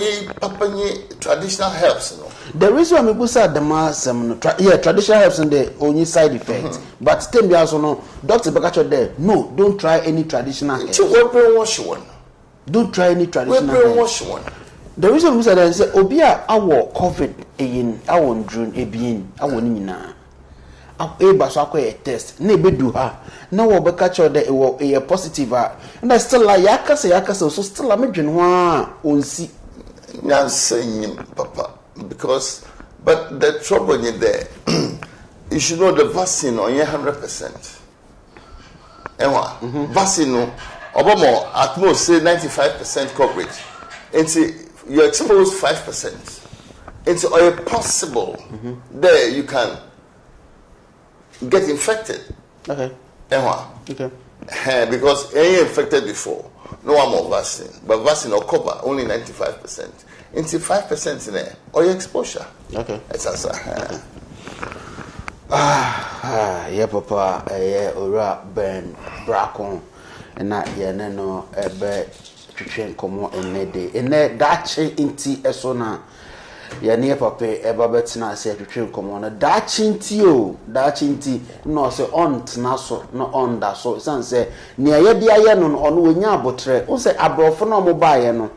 traditional herbs. The reason why people say traditional herbs and the only side effect, but still be also no. Dr. Bakacho there, no, don't try any traditional herbs. So what brainwash one? Don't try any traditional brainwash one. The reason we say that is Obia our COVID in our June our nina. A test, never do her. Now, we catch a positive, and I still like Yakasa, so still a major one. See, I'm saying, Papa, because, but the trouble in there, you should know the vaccine on 100%. Vaccine, Obama at most say 95% coverage. And see, you expose 5%. It's possible there you can get infected. Okay. Okay. Because any infected before, no one more vaccine. But vaccine or cover only 95%. Into 5% in there, or your exposure. Okay. It's also. Yeah, Papa, ora Ben Bracon, and not no twetwe nkomo enede ene daakye inti eso na ya ne papa eba betina ase twetwe nkomo na daakye inti o daakye inti no se on tena so no on da so sanse ne ye dia ye no ono wonya abotre o se abrofo no mo baaye no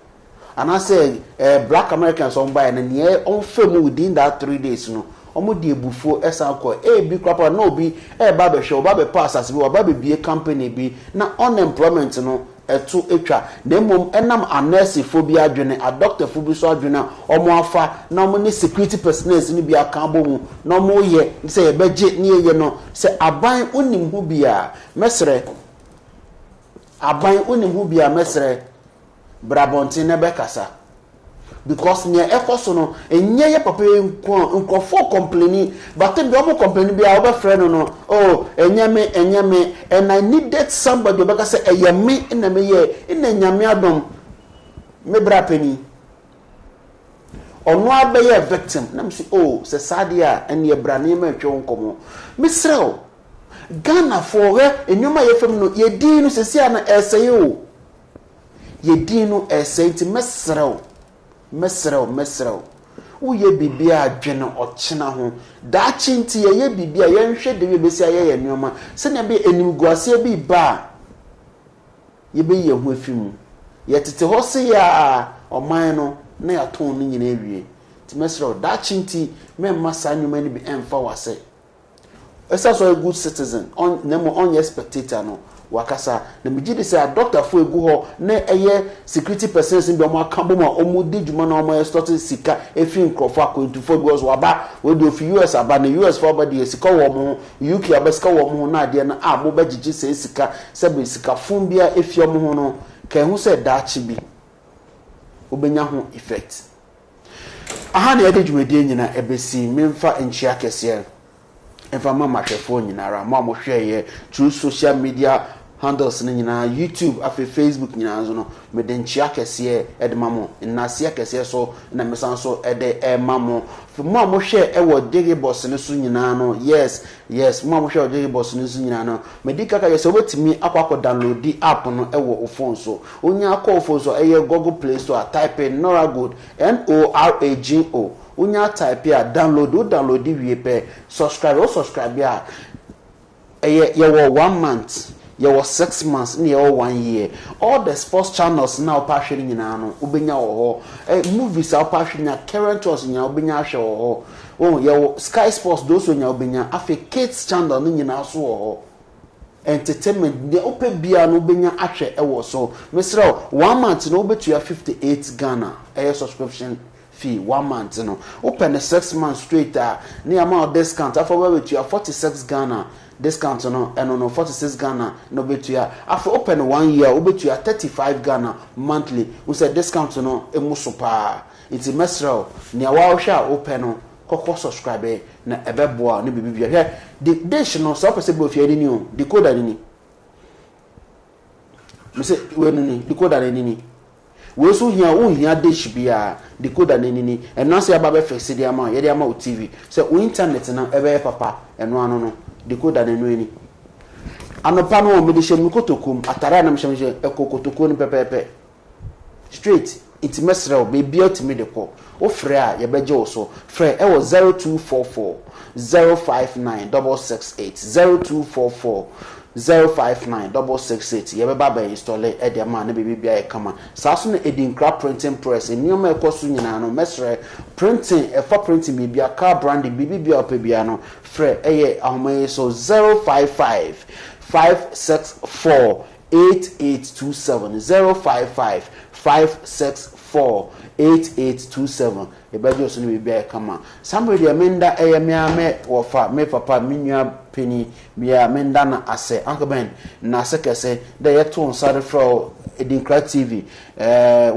anase black Americans on baaye na ne on fam within that 3 days no omo di ebufuo esanko bi kwapa na obi ba be hwe oba be pass as bi oba be bie company bi na unemployment no etu etwa na mom enam anesi phobia adwene a doctor phobi so adwene omo afa na omo ne security personnel ni bi aka bomu na omo ye se ye beje ne ye no se aban onim hu bia mesre aban onim hu bia mesre brabonti ne be kasa because near ekoso no enye ye papa nkofo complaining but be omo complaining be our friend no oh enyame and I needed somebody obeka say eyame na me ye ina nyame adom me bra pani ono abeye victim na me say oh se sadia and ye bra na me atwe nkomo me srew Ghana for where enyuma ye fam no ye din no sesia na eseye o ye din no esenti mesrew uye bibia adwene ochena ho da chinti ye bibia ye nhwe de we besi aye ye nneoma se na be enimguase bi ba ye be ye ho afimu ye tete ho se ya oman no na ya ton no nyina ewie ti mesrew da chinti me masa nnuma ni bi emfa wase esa so a good citizen on nemo on your spectator no wakasa na migidi say a doctor fo egu ho na eye security persons bi omo akambo ma omo di djuma na omo start sika efi nkrofo akontu because waba we do fi US aba na US for body sika wo mo UK aba sika wo mo na ade na abo bagigi say sika se be sika fun bia efi omo ho no kan hu say daachi bi obenya ho effect aha na ede djumadi nyina ebesi memfa enchia kese If I'm a phone, you know, I'm share through social media handles, YouTube, Facebook, you know, me den chiake see edmamo, and Nasia Cassia so, and I'm so ede mamo. For Mamma share a diggy boss in the Sunyanano, yes, Mamma share diggy boss in the Sunyanano. Medica is over to me, Aqua download the app on a phone so. Unya call for so a Google Play Store, type in Nora Good, NORAGO. Unya type ya download the VP subscribe ya you 1 month you 6 months ni 1 year all the sports channels now passion nyina no ubenya wo movies are passion ya current was nya ubenya hwe wo oh you Sky Sports those nya ubenya afi kids channel ni nyina so wo entertainment the open bia no ubenya ahwe ewo so mesra 1 month no obetu ya 58 Ghana subscription fee 1 month no open the 6 months straight near amount discount after we you 46 Ghana discount no no 46 Ghana no bet you after open 1 year we bet you 35 Ghana monthly we say discount no emuso pa it's mesral near wa hwa open no kokko subscribe na ebeboa ne bibibia here the dish no so possible if you any new decoder ni me say we ni decoder ni we so hia dish bia decoder ni eno ase aba be fix dia ma ye dia ma TV say o internet na ebe papa eno ano no decoder ni anopa no me de hye kotokum atara na me hye ekokotoko ni pepepe straight it mesrel be bia to me de ko o frɛ a ye beje wo so frɛ e wo 0244 059 668 0244 059 ye beba ba install e de ma na bebe bia e kama saso na Adinkra printing press enioma ekoso nyina no mesre printing e for printing bibia car branding bebe bia opebia no frɛ eye ahomaye so 055 564 8827 055 564 8827 ebajo so ni bia e kama somebody amenda eye me ame wofa me papa minua penny bia menda na ase uncle Ben na ase kese da yeto nsare fro Adinkra TV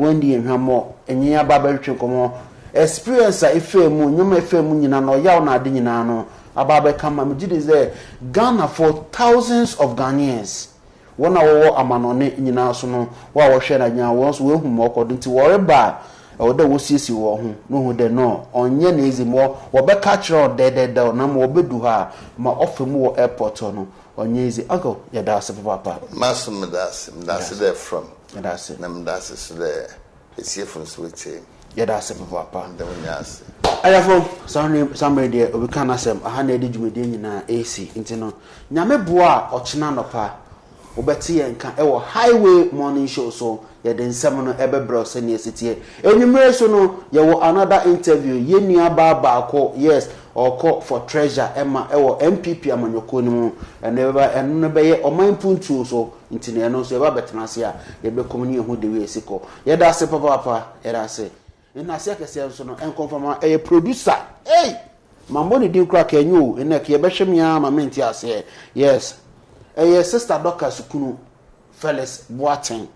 wendi ehwamo enyi ababa retwe komo experience a efemu nyoma efemu nyina no yaw na ade nyina no ababa kama mjidi ze Ghana for thousands of Ghanaians wona wo amanone nyina so no wa wo hwe na nya wo so wehu mo kodinti wo ba o da wo siesi wo ho no hu de no onye na ezimo wo be catch road de na mo obedu ha ma ofemu wo airport no onye ezi uncle ya da se papa masum das there from that's it. That's it. It's here from switching. Yeah, that's it, Papa. And then yes. I have somebody there, we can ask them. I had a digimedian na AC, intino. Nyame boa or chinanopa, Obeti and can highway morning show so. Ya den semono ebe bro senior city enumere so no ya wo another interview ye nua ba ko yes or call for treasure emma ewo MPP amanyoko ni mu eno be ye oman puntu so ntine eno so eba betena se a ye be komuni ehu de we siko ye da se papa ye da se ina se akese so no en confirm e producer hey mambo ni din kra ka enyu ina ke ye be hwemia ma menti ase yes e sister Dorcas kunu Felix Boateng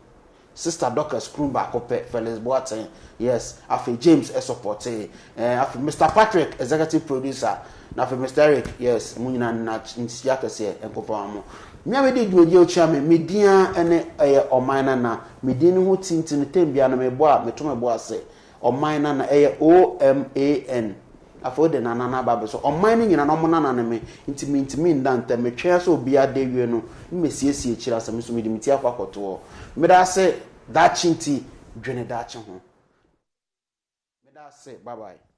Sister Dorcas Krumba Kope Felix Boateng yes afi James supporte afi Mr Patrick executive producer na afi Mr Eric yes munyina na ntia kese enkopa mo me we dey dwodi ochia me media ene omana na medin ho tintin tembia na mebo a meto mebo ase omana na OMAN afo de na na ba so omana nyina no mo na na me intimi ndanta metwe so bia de wie no mesiesie kira asem so medimiti akwakoto me da say that chinti dwene da che ho me da say bye bye.